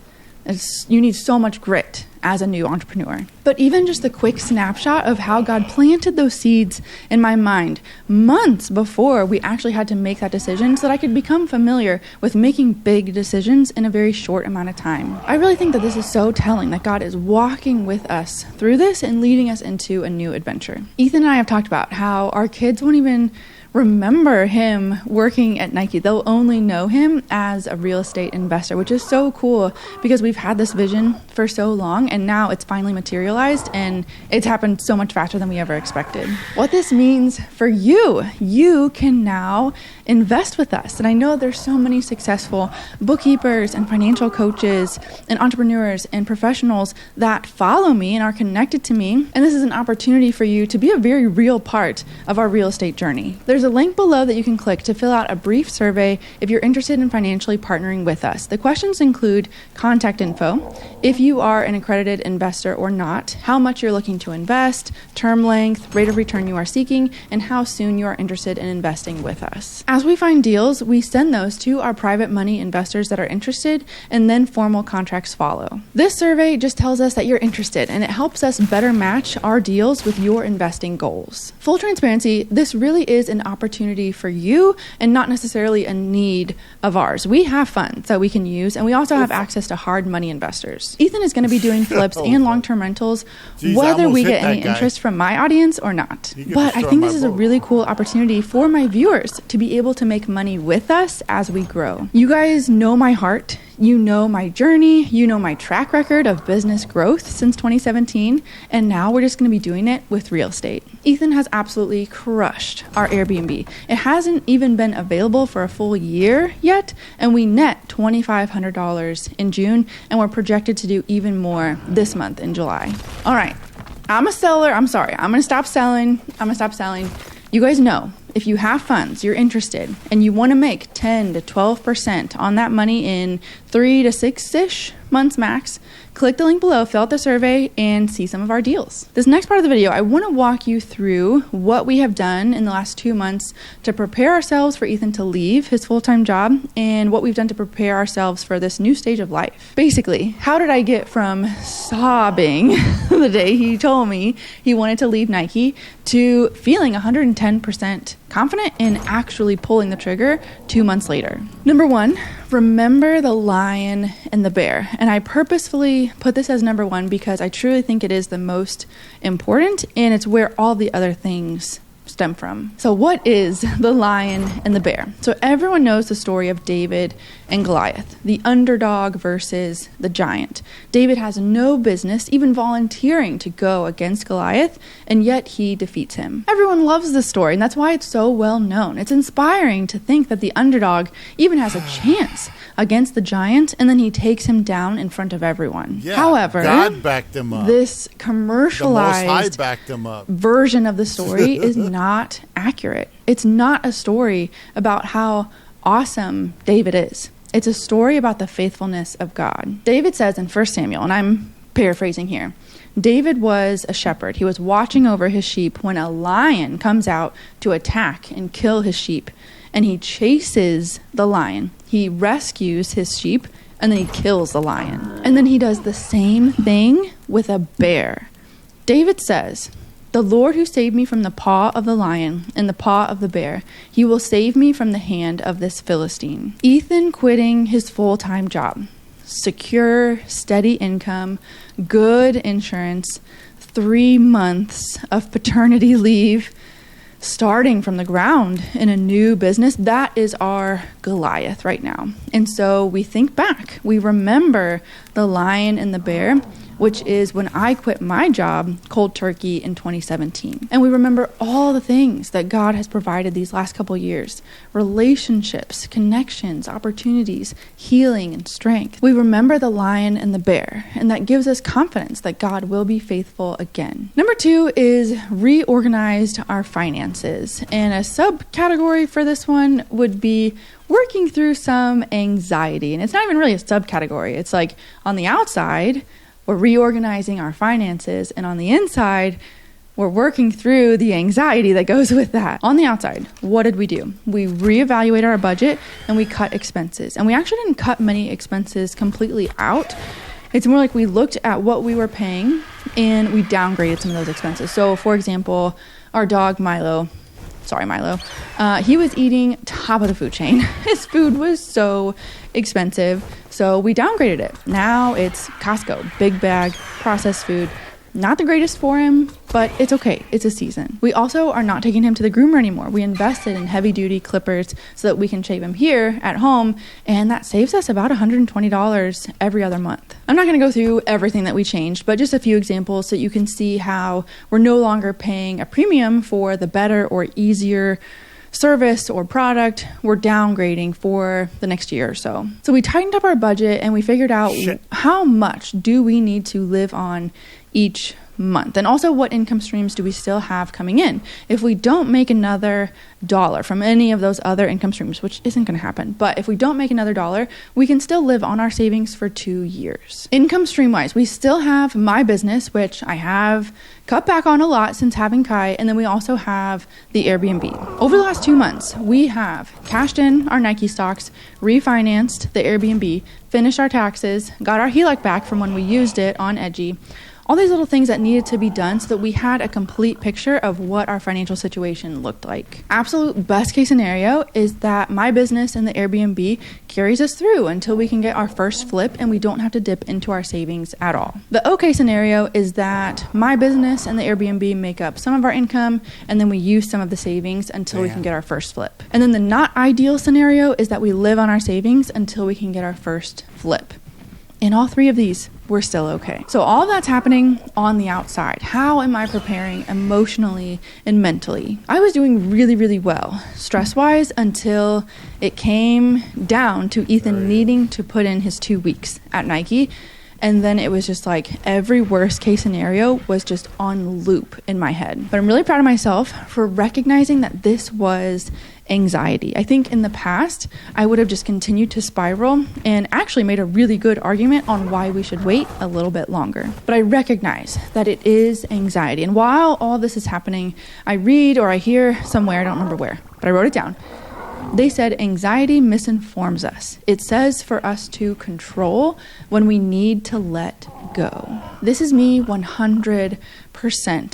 You need so much grit as a new entrepreneur. But even just a quick snapshot of how God planted those seeds in my mind months before we actually had to make that decision so that I could become familiar with making big decisions in a very short amount of time. I really think that this is so telling that God is walking with us through this and leading us into a new adventure. Ethan and I have talked about how our kids won't even remember him working at Nike. They'll only know him as a real estate investor, which is so cool because we've had this vision for so long and now it's finally materialized and it's happened so much faster than we ever expected. What this means for you can now invest with us. And I know there's so many successful bookkeepers and financial coaches and entrepreneurs and professionals that follow me and are connected to me. And this is an opportunity for you to be a very real part of our real estate journey. There's a link below that you can click to fill out a brief survey if you're interested in financially partnering with us. The questions include contact info, if you are an accredited investor or not, how much you're looking to invest, term length, rate of return you are seeking, and how soon you are interested in investing with us. As we find deals, we send those to our private money investors that are interested, and then formal contracts follow. This survey just tells us that you're interested, and it helps us better match our deals with your investing goals. Full transparency, this really is an opportunity for you and not necessarily a need of ours. We have funds that we can use, and we also have access to hard money investors. Ethan is going to be doing flips and long-term rentals, whether we get any interest from my audience or not. But I think this is a really cool opportunity for my viewers to be able to make money with us as we grow. You guys know my heart. You know my journey, you know my track record of business growth since 2017, and now we're just going to be doing it with real estate. Ethan has absolutely crushed our Airbnb. It hasn't even been available for a full year yet, and we net $2,500 in June, and we're projected to do even more this month in July. All right, I'm a seller. I'm sorry. I'm going to stop selling. You guys know, if you have funds, you're interested, and you want to make 10 to 12% on that money in 3 to 6-ish months max, click the link below, fill out the survey, and see some of our deals. This next part of the video, I want to walk you through what we have done in the last 2 months to prepare ourselves for Ethan to leave his full-time job and what we've done to prepare ourselves for this new stage of life. Basically, how did I get from sobbing the day he told me he wanted to leave Nike to feeling 110% confident in actually pulling the trigger 2 months later? Number one, remember the lion and the bear. And I purposefully put this as number one because I truly think it is the most important and it's where all the other things stem from. So what is the lion and the bear? So everyone knows the story of David and Goliath, the underdog versus the giant. David has no business even volunteering to go against Goliath, and yet he defeats him. Everyone loves this story, and that's why it's so well known. It's inspiring to think that the underdog even has a chance against the giant, and then he takes him down in front of everyone. Yeah, however, God backed him up. This commercialized The Most High backed him up. version of the story is not accurate. It's not a story about how awesome David is. It's a story about the faithfulness of God. David says in 1 Samuel, and I'm paraphrasing here, David was a shepherd. He was watching over his sheep when a lion comes out to attack and kill his sheep. And he chases the lion. He rescues his sheep, and then he kills the lion. And then he does the same thing with a bear. David says, "The Lord who saved me from the paw of the lion and the paw of the bear, he will save me from the hand of this Philistine." Ethan quitting his full-time job, secure, steady income, good insurance, 3 months of paternity leave, starting from the ground in a new business. That is our Goliath right now. And so we think back, we remember the lion and the bear, which is when I quit my job cold turkey in 2017. And we remember all the things that God has provided these last couple years: relationships, connections, opportunities, healing, and strength. We remember the lion and the bear, and that gives us confidence that God will be faithful again. Number 2 is reorganized our finances. And a subcategory for this one would be working through some anxiety. And it's not even really a subcategory. It's like on the outside, we're reorganizing our finances, and on the inside, we're working through the anxiety that goes with that. On the outside, what did we do? We reevaluated our budget and we cut expenses. And we actually didn't cut many expenses completely out. It's more like we looked at what we were paying and we downgraded some of those expenses. So, for example, our dog Milo, he was eating top of the food chain. His food was so expensive, so we downgraded it. Now it's Costco, big bag, processed food. Not the greatest for him, but it's okay. It's a season. We also are not taking him to the groomer anymore. We invested in heavy duty clippers so that we can shave him here at home, and that saves us about $120 every other month. I'm not going to go through everything that we changed, but just a few examples so you can see how we're no longer paying a premium for the better or easier service or product. We're downgrading for the next year or so. So we tightened up our budget and we figured out how much do we need to live on each month, and also what income streams do we still have coming in. If we don't make another dollar from any of those other income streams, which isn't going to happen, but if we don't make another dollar, we can still live on our savings for 2 years. Income stream wise, we still have my business, which I have cut back on a lot since having Kai, and then we also have the Airbnb. Over the last 2 months, we have cashed in our Nike stocks, refinanced the Airbnb, finished our taxes, got our HELOC back from when we used it on Edgy. All these little things that needed to be done so that we had a complete picture of what our financial situation looked like. Absolute best case scenario is that my business and the Airbnb carries us through until we can get our first flip and we don't have to dip into our savings at all. The okay scenario is that my business and the Airbnb make up some of our income and then we use some of the savings until we can get our first flip. And then the not ideal scenario is that we live on our savings until we can get our first flip. In all 3 of these, we're still okay. So all of that's happening on the outside. How am I preparing emotionally and mentally? I was doing really, really well, stress-wise, until it came down to Ethan needing to put in his 2 weeks at Nike. And then it was just like every worst case scenario was just on loop in my head. But I'm really proud of myself for recognizing that this was anxiety. I think in the past, I would have just continued to spiral and actually made a really good argument on why we should wait a little bit longer. But I recognize that it is anxiety. And while all this is happening, I read or I hear somewhere, I don't remember where, but I wrote it down. They said anxiety misinforms us. It says for us to control when we need to let go. This is me 100%.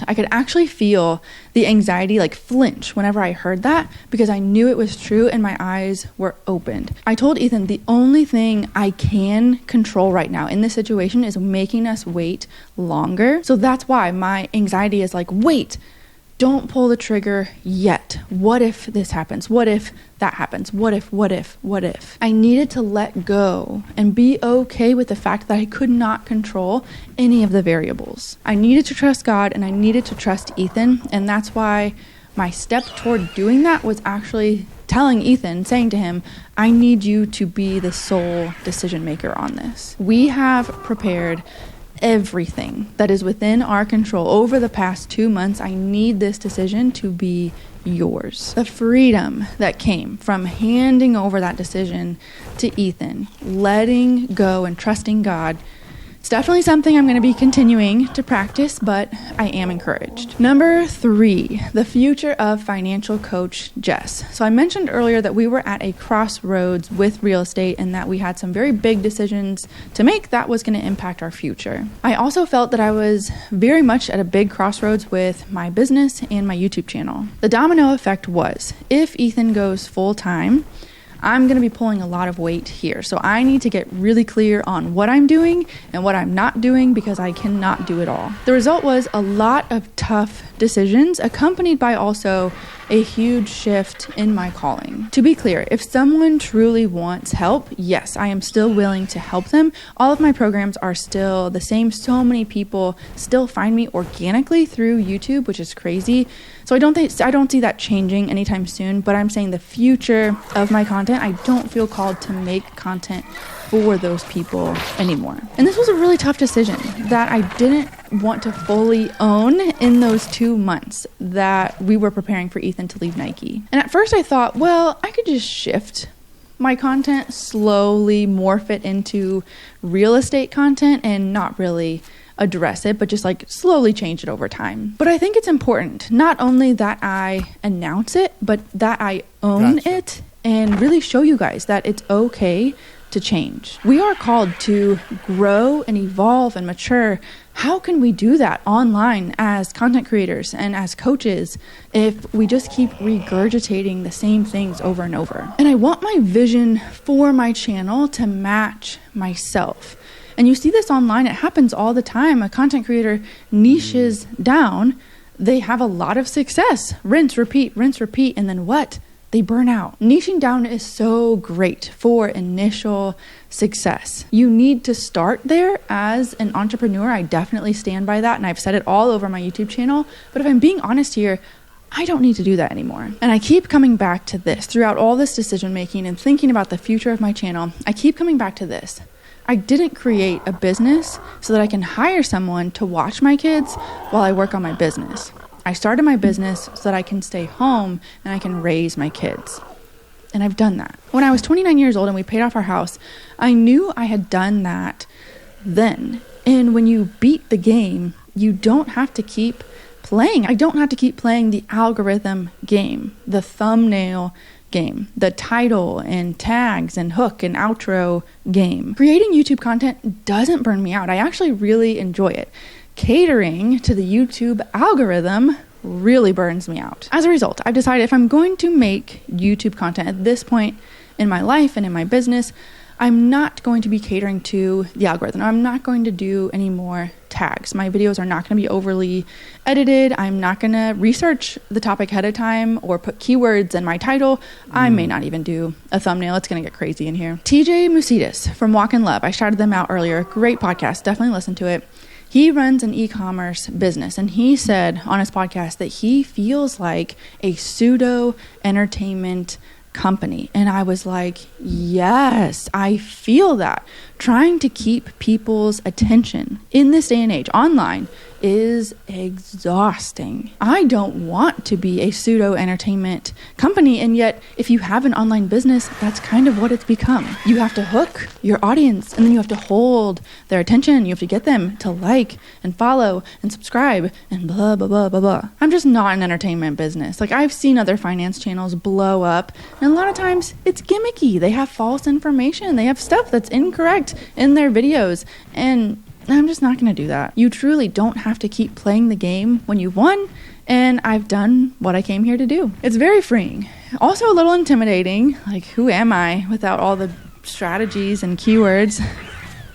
I could actually feel the anxiety like flinch whenever I heard that because I knew it was true and my eyes were opened. I told Ethan the only thing I can control right now in this situation is making us wait longer. So that's why my anxiety is like, wait, don't pull the trigger yet. What if this happens? What if that happens? What if? I needed to let go and be okay with the fact that I could not control any of the variables. I needed to trust God and I needed to trust Ethan. And that's why my step toward doing that was actually telling Ethan, saying to him, I need you to be the sole decision maker on this. We have prepared everything that is within our control over the past 2 months. I need this decision to be yours. The freedom that came from handing over that decision to Ethan, letting go and trusting God, it's definitely something I'm going to be continuing to practice, but I am encouraged. Number 3, the future of financial coach Jess. So I mentioned earlier that we were at a crossroads with real estate and that we had some very big decisions to make that was going to impact our future. I also felt that I was very much at a big crossroads with my business and my YouTube channel. The domino effect was, if Ethan goes full time, I'm going to be pulling a lot of weight here. So I need to get really clear on what I'm doing and what I'm not doing because I cannot do it all. The result was a lot of tough decisions accompanied by also a huge shift in my calling. To be clear, if someone truly wants help, yes, I am still willing to help them. All of my programs are still the same. So many people still find me organically through YouTube, which is crazy. So I don't see that changing anytime soon, but I'm saying the future of my content, I don't feel called to make content for those people anymore. And this was a really tough decision that I didn't want to fully own in those 2 months that we were preparing for Ethan to leave Nike. And at first I thought, well, I could just shift my content, slowly morph it into real estate content and not really address it, but just like slowly change it over time. But I think it's important not only that I announce it, but that I own it and really show you guys that it's okay to change. We are called to grow and evolve and mature. How can we do that online as content creators and as coaches if we just keep regurgitating the same things over and over? And I want my vision for my channel to match myself. And you see this online, it happens all the time. A content creator niches down, they have a lot of success. Rinse, repeat, and then what? They burn out. Niching down is so great for initial success. You need to start there as an entrepreneur. I definitely stand by that, and I've said it all over my YouTube channel. But if I'm being honest here, I don't need to do that anymore. And I keep coming back to this throughout all this decision making and thinking about the future of my channel. I keep coming back to this. I didn't create a business so that I can hire someone to watch my kids while I work on my business. I started my business so that I can stay home and I can raise my kids. And I've done that. When I was 29 years old and we paid off our house, I knew I had done that then. And when you beat the game, you don't have to keep playing. I don't have to keep playing the algorithm game, the thumbnail game, the title and tags and hook and outro game. Creating YouTube content doesn't burn me out. I actually really enjoy it. Catering to the YouTube algorithm really burns me out. As a result, I've decided if I'm going to make YouTube content at this point in my life and in my business, I'm not going to be catering to the algorithm. I'm not going to do any more tags. My videos are not going to be overly edited. I'm not going to research the topic ahead of time or put keywords in my title. I may not even do a thumbnail. It's going to get crazy in here. TJ Musidis from Walk in Love. I shouted them out earlier. Great podcast. Definitely listen to it. He runs an e-commerce business, and he said on his podcast that he feels like a pseudo entertainment company. And I was like, yes, I feel that. Trying to keep people's attention in this day and age online is exhausting. I don't want to be a pseudo entertainment company, and yet if you have an online business, that's kind of what it's become. You have to hook your audience, and then you have to hold their attention. You have to get them to like and follow and subscribe and blah, blah, blah, blah, blah. I'm just not an entertainment business. Like, I've seen other finance channels blow up, and a lot of times it's gimmicky. They have false information. They have stuff that's incorrect in their videos, and I'm just not going to do that. You truly don't have to keep playing the game when you won, and I've done what I came here to do. It's very freeing. Also a little intimidating. Like, who am I without all the strategies and keywords?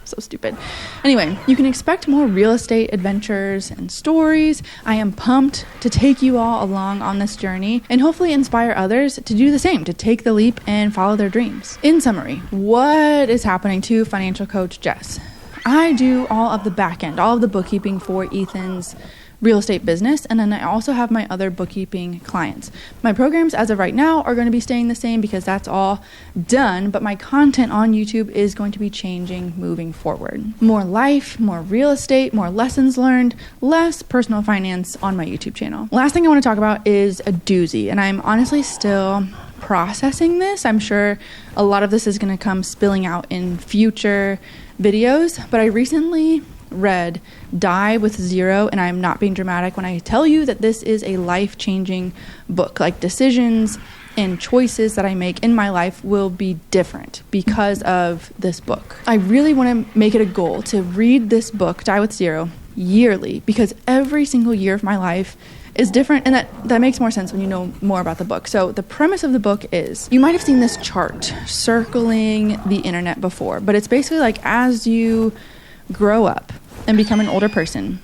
So stupid. Anyway, you can expect more real estate adventures and stories. I am pumped to take you all along on this journey and hopefully inspire others to do the same, to take the leap and follow their dreams. In summary, what is happening to Financial Coach Jess? I do all of the back end, all of the bookkeeping for Ethan's real estate business, and then I also have my other bookkeeping clients. My programs as of right now are going to be staying the same because that's all done, but my content on YouTube is going to be changing moving forward. More life, more real estate, more lessons learned, less personal finance on my YouTube channel. Last thing I want to talk about is a doozy, and I'm honestly still processing this. I'm sure a lot of this is going to come spilling out in future videos, but I recently read Die with Zero, and I'm not being dramatic when I tell you that this is a life-changing book. Like, decisions and choices that I make in my life will be different because of this book. I really want to make it a goal to read this book, Die with Zero, yearly, because every single year of my life is different, and that makes more sense when you know more about the book. So the premise of the book is, you might have seen this chart circling the internet before, but it's basically like as you grow up and become an older person,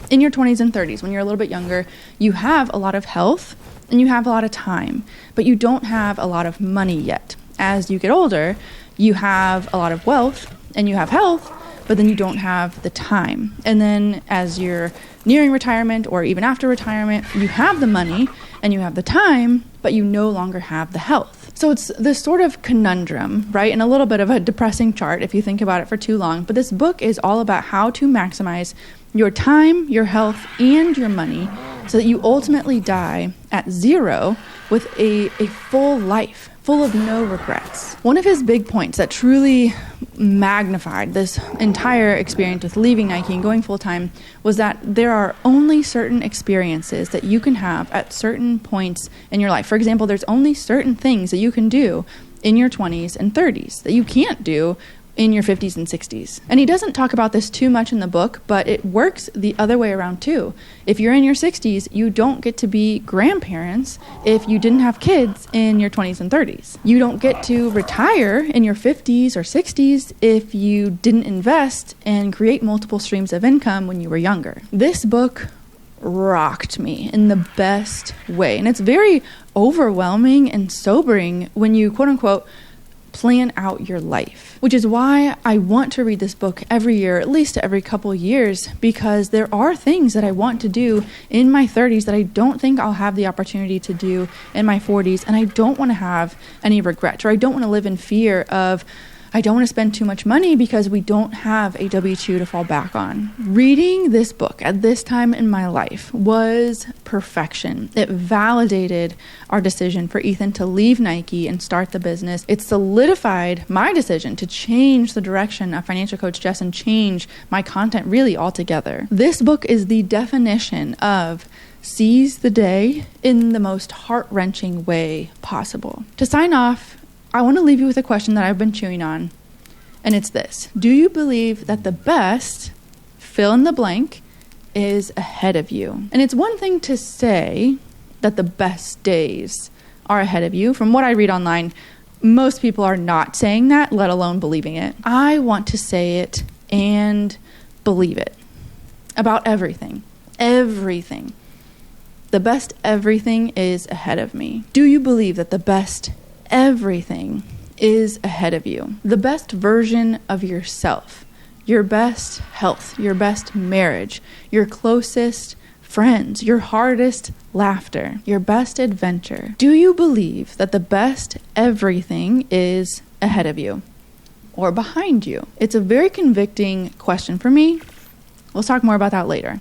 in your 20s and 30s, when you're a little bit younger, you have a lot of health and you have a lot of time, but you don't have a lot of money yet. As you get older, you have a lot of wealth and you have health, but then you don't have the time. And then as you're nearing retirement or even after retirement, you have the money and you have the time, but you no longer have the health. So it's this sort of conundrum, right? And a little bit of a depressing chart if you think about it for too long. But this book is all about how to maximize your time, your health, and your money so that you ultimately die at zero with a full life, full of no regrets. One of his big points that truly magnified this entire experience with leaving Nike and going full-time was that there are only certain experiences that you can have at certain points in your life. For example, there's only certain things that you can do in your 20s and 30s that you can't do in your 50s and 60s. And he doesn't talk about this too much in the book, but it works the other way around too. If you're in your 60s, you don't get to be grandparents if you didn't have kids in your 20s and 30s. You don't get to retire in your 50s or 60s if you didn't invest and create multiple streams of income when you were younger. This book rocked me in the best way. And it's very overwhelming and sobering when you, quote unquote, plan out your life, which is why I want to read this book every year, at least every couple years, because there are things that I want to do in my 30s that I don't think I'll have the opportunity to do in my 40s, and I don't want to have any regret, or I don't want to live in fear of I don't want to spend too much money because we don't have a W-2 to fall back on. Reading this book at this time in my life was perfection. It validated our decision for Ethan to leave Nike and start the business. It solidified my decision to change the direction of Financial Coach Jess and change my content really altogether. This book is the definition of seize the day in the most heart-wrenching way possible. To sign off, I want to leave you with a question that I've been chewing on, and it's this. Do you believe that the best, fill in the blank, is ahead of you? And it's one thing to say that the best days are ahead of you. From what I read online, most people are not saying that, let alone believing it. I want to say it and believe it about everything. Everything. The best everything is ahead of me. Do you believe that the best everything is ahead of you? The best version of yourself, your best health, your best marriage, your closest friends, your hardest laughter, your best adventure. Do you believe that the best everything is ahead of you or behind you? It's a very convicting question for me. We'll talk more about that later.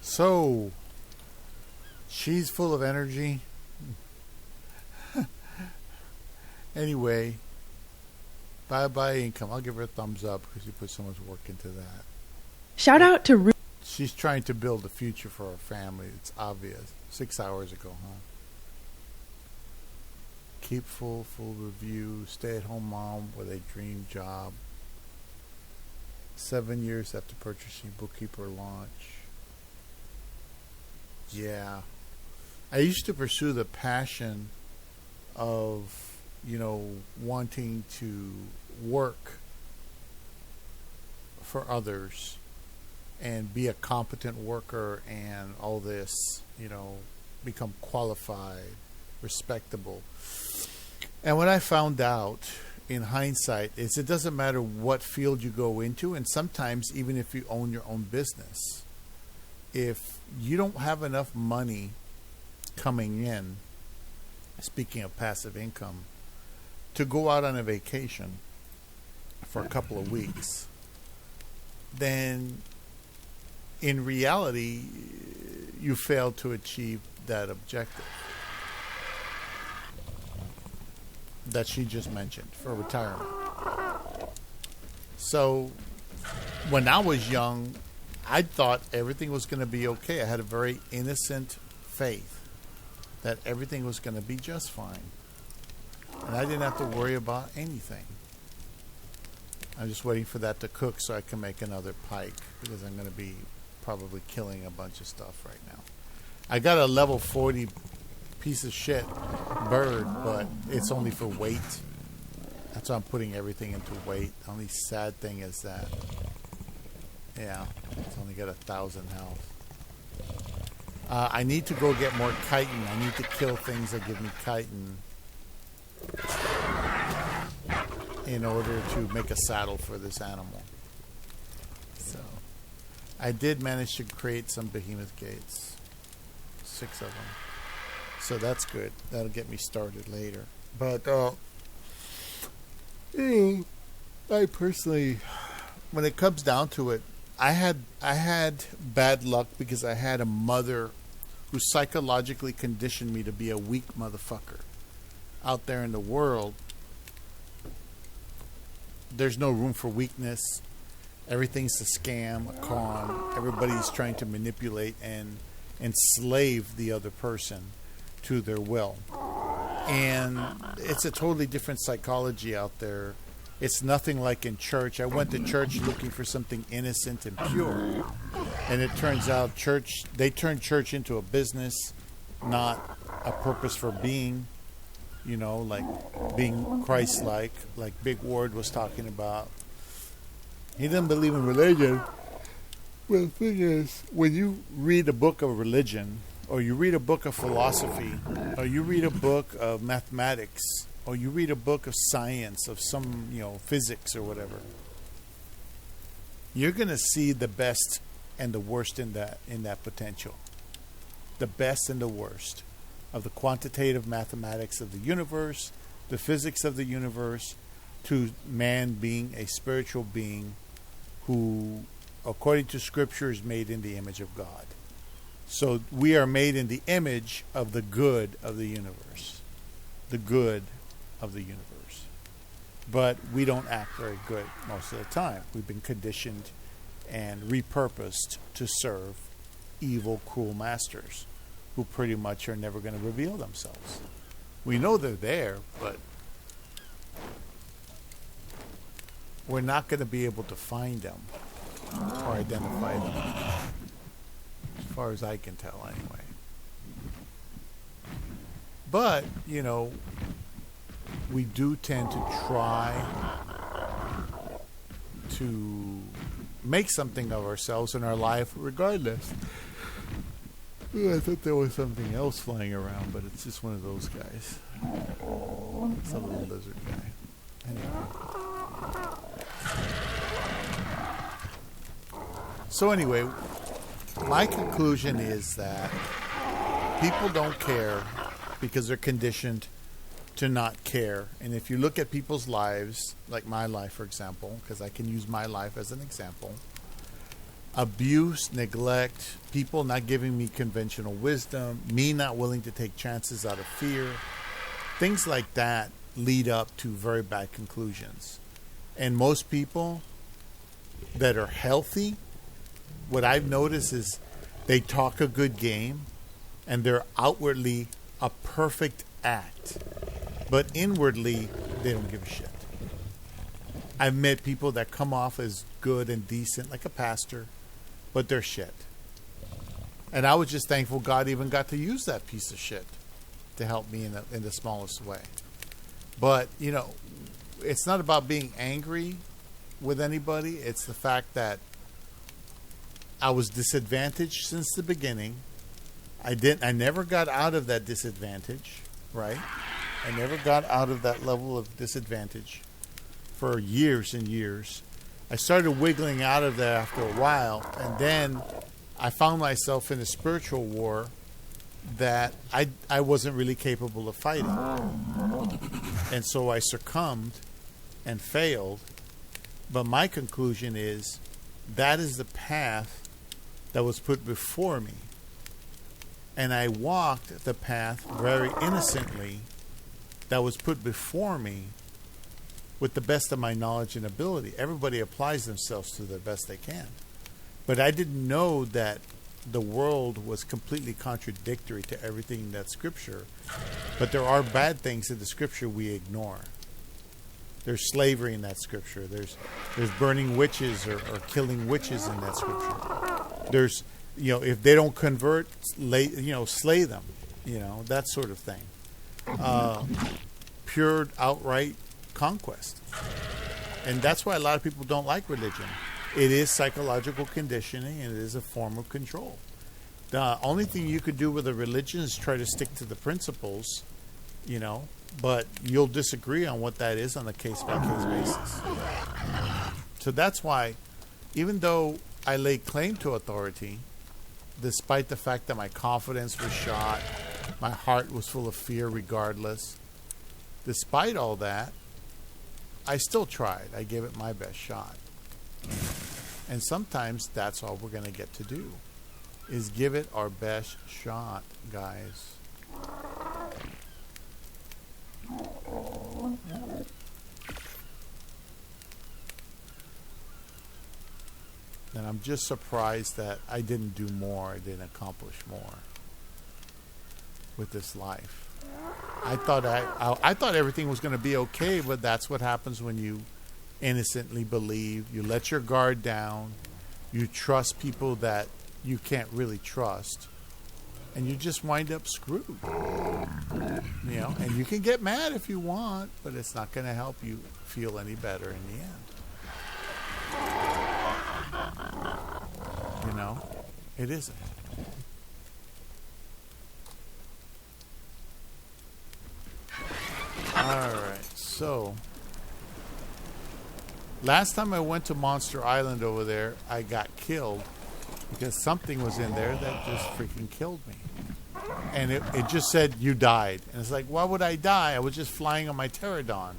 So, she's full of energy. Anyway, bye-bye income. I'll give her a thumbs up because you put so much work into that. Shout out to Ruth. She's trying to build a future for her family. It's obvious. 6 hours ago, huh? Keep full review. Stay-at-home mom with a dream job. 7 years after purchasing bookkeeper launch. Yeah. I used to pursue the passion of, wanting to work for others and be a competent worker and all this, become qualified, respectable. And what I found out in hindsight is it doesn't matter what field you go into, and sometimes even if you own your own business, if you don't have enough money coming in, speaking of passive income, to go out on a vacation for a couple of weeks, then in reality, you failed to achieve that objective that she just mentioned for retirement. So when I was young, I thought everything was going to be okay. I had a very innocent faith that everything was going to be just fine. And I didn't have to worry about anything. I'm just waiting for that to cook so I can make another pike, because I'm going to be probably killing a bunch of stuff right now. I got a level 40 piece of shit bird, but it's only for weight. That's why I'm putting everything into weight. The only sad thing is that, yeah, it's only got 1,000 health. I need to go get more chitin. I need to kill things that give me chitin in order to make a saddle for this animal. So I did manage to create some behemoth gates, 6 of them. So that's good. That'll get me started later. But I personally, when it comes down to it, I had bad luck because I had a mother who psychologically conditioned me to be a weak motherfucker. Out there in the world, there's no room for weakness. Everything's a scam, a con. Everybody's trying to manipulate and enslave the other person to their will. And it's a totally different psychology out there. It's nothing like in church. I went to church looking for something innocent and pure. And it turns out they turned church into a business, not a purpose for being, like being Christ-like, like Big Ward was talking about. He doesn't believe in religion. Well, the thing is, when you read a book of religion, or you read a book of philosophy, or you read a book of mathematics, or you read a book of science, of some, physics or whatever, you're going to see the best and the worst in that potential. The best and the worst of the quantitative mathematics of the universe, the physics of the universe, to man being a spiritual being who, according to Scripture, is made in the image of God. So we are made in the image of the good of the universe. The good of the universe. But we don't act very good most of the time. We've been conditioned and repurposed to serve evil, cruel masters who pretty much are never going to reveal themselves. We know they're there, but we're not going to be able to find them or identify them, as far as I can tell anyway. But, we do tend to try to make something of ourselves in our life regardless. Ooh, I thought there was something else flying around, but it's just one of those guys. It's a little lizard guy. Anyway, my conclusion is that people don't care because they're conditioned to not care. And if you look at people's lives, like my life, for example, because I can use my life as an example, abuse, neglect, people not giving me conventional wisdom, me not willing to take chances out of fear, things like that lead up to very bad conclusions. And most people that are healthy, what I've noticed is they talk a good game and they're outwardly a perfect act, but inwardly they don't give a shit. I've met people that come off as good and decent, like a pastor, but they're shit. And I was just thankful God even got to use that piece of shit to help me in the smallest way. But, it's not about being angry with anybody. It's the fact that I was disadvantaged since the beginning. I never got out of that disadvantage, right? I never got out of that level of disadvantage for years and years. I started wiggling out of that after a while, and then I found myself in a spiritual war that I wasn't really capable of fighting. And so I succumbed and failed. But my conclusion is that is the path that was put before me. And I walked the path very innocently that was put before me, with the best of my knowledge and ability. Everybody applies themselves to the best they can. But I didn't know that the world was completely contradictory to everything that's Scripture. But there are bad things in the Scripture we ignore. There's slavery in that Scripture. There's burning witches or killing witches in that Scripture. There's, if they don't convert, slay them. That sort of thing. Pure outright conquest. And that's why a lot of people don't like religion. It is psychological conditioning, and it is a form of control. The only thing you could do with a religion is try to stick to the principles, but you'll disagree on what that is on a case-by-case basis. So that's why, even though I lay claim to authority, despite the fact that my confidence was shot, my heart was full of fear regardless, despite all that, I still tried. I gave it my best shot. And sometimes that's all we're going to get to do, is give it our best shot, guys. And I'm just surprised that I didn't do more, I didn't accomplish more with this life. I thought everything was going to be okay, but that's what happens when you innocently believe. You let your guard down. You trust people that you can't really trust. And you just wind up screwed. And you can get mad if you want, but it's not going to help you feel any better in the end. It isn't. Alright, so last time I went to Monster Island over there, I got killed because something was in there that just freaking killed me. And it just said, you died. And it's like, why would I die? I was just flying on my pterodon.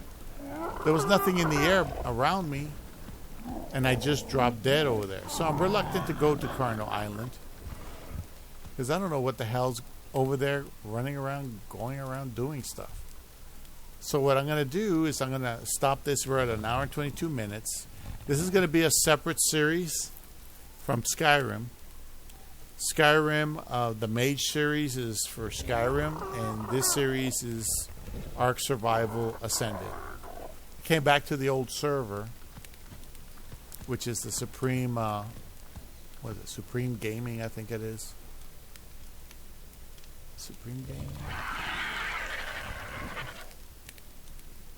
There was nothing in the air around me. And I just dropped dead over there. So I'm reluctant to go to Carno Island, because I don't know what the hell's over there running around, going around, doing stuff. So what I'm going to do is I'm going to stop this. We're at an hour and 22 minutes. This is going to be a separate series from Skyrim. Skyrim, the Mage series is for Skyrim, and this series is Ark Survival Ascended. I came back to the old server, which is the Supreme, Supreme Gaming, I think it is. Supreme Gaming?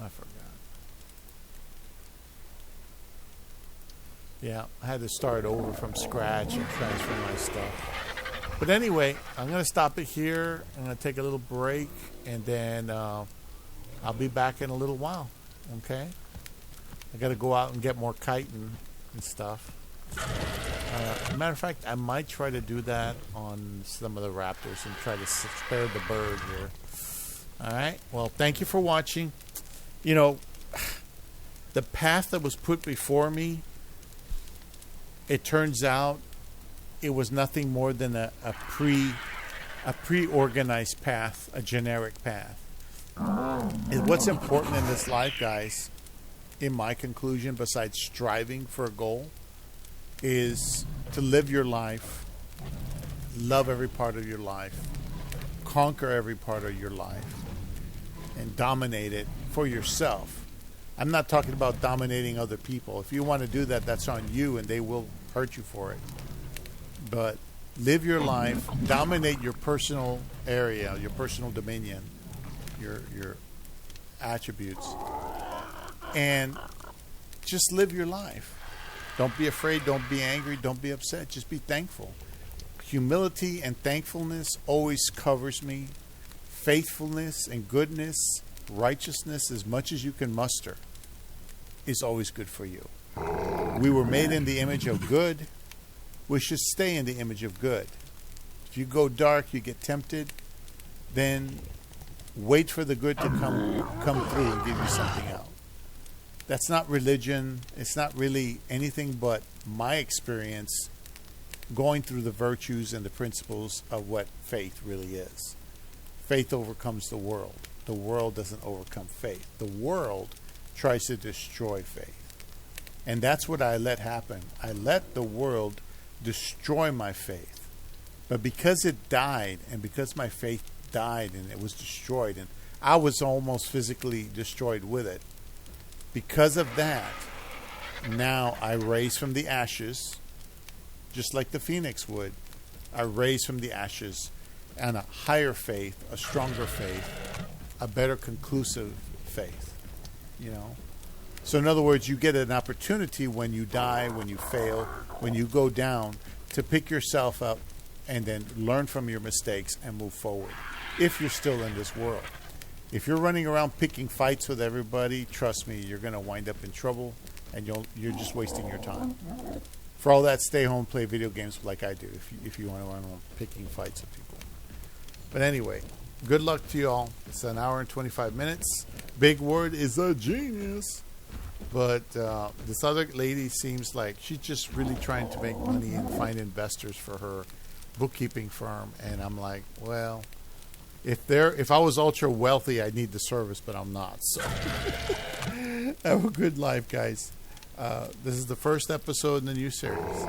I forgot. Yeah, I had to start over from scratch and transfer my stuff. But anyway, I'm going to stop it here. I'm going to take a little break, and then I'll be back in a little while. Okay? I got to go out and get more chitin and stuff. Matter of fact, I might try to do that on some of the raptors and try to spare the bird here. All right? Well, thank you for watching. The path that was put before me, it turns out it was nothing more than a pre-organized path, a generic path. And what's important in this life, guys, in my conclusion, besides striving for a goal, is to live your life, love every part of your life, conquer every part of your life, and dominate it for yourself. I'm not talking about dominating other people. If you want to do that, that's on you, and they will hurt you for it. But live your life, dominate your personal area, your personal dominion, your attributes, and just live your life. Don't be afraid, don't be angry, don't be upset, just be thankful. Humility and thankfulness always covers me. Faithfulness and goodness, righteousness, as much as you can muster, is always good for you. We were made in the image of good. We should stay in the image of good. If you go dark, you get tempted, then wait for the good to come through and give you something else. That's not religion. It's not really anything but my experience going through the virtues and the principles of what faith really is. Faith overcomes the world. The world doesn't overcome faith. The world tries to destroy faith. And that's what I let happen. I let the world destroy my faith. But because it died, and because my faith died and it was destroyed, and I was almost physically destroyed with it, because of that, now I rise from the ashes, just like the phoenix would. I rise from the ashes, and a higher faith, a stronger faith, a better conclusive faith, you know. So in other words, you get an opportunity when you die, when you fail, when you go down, to pick yourself up and then learn from your mistakes and move forward, if you're still in this world. If you're running around picking fights with everybody, trust me, you're going to wind up in trouble, and you're just wasting your time. For all that, stay home, play video games like I do, if you want to run around picking fights with people. But anyway, good luck to you all. It's an hour and 25 minutes. Big Word is a genius. But this other lady seems like she's just really trying to make money and find investors for her bookkeeping firm. And I'm like, well, if I was ultra wealthy, I'd need the service, but I'm not. So have a good life, guys. This is the first episode in the new series.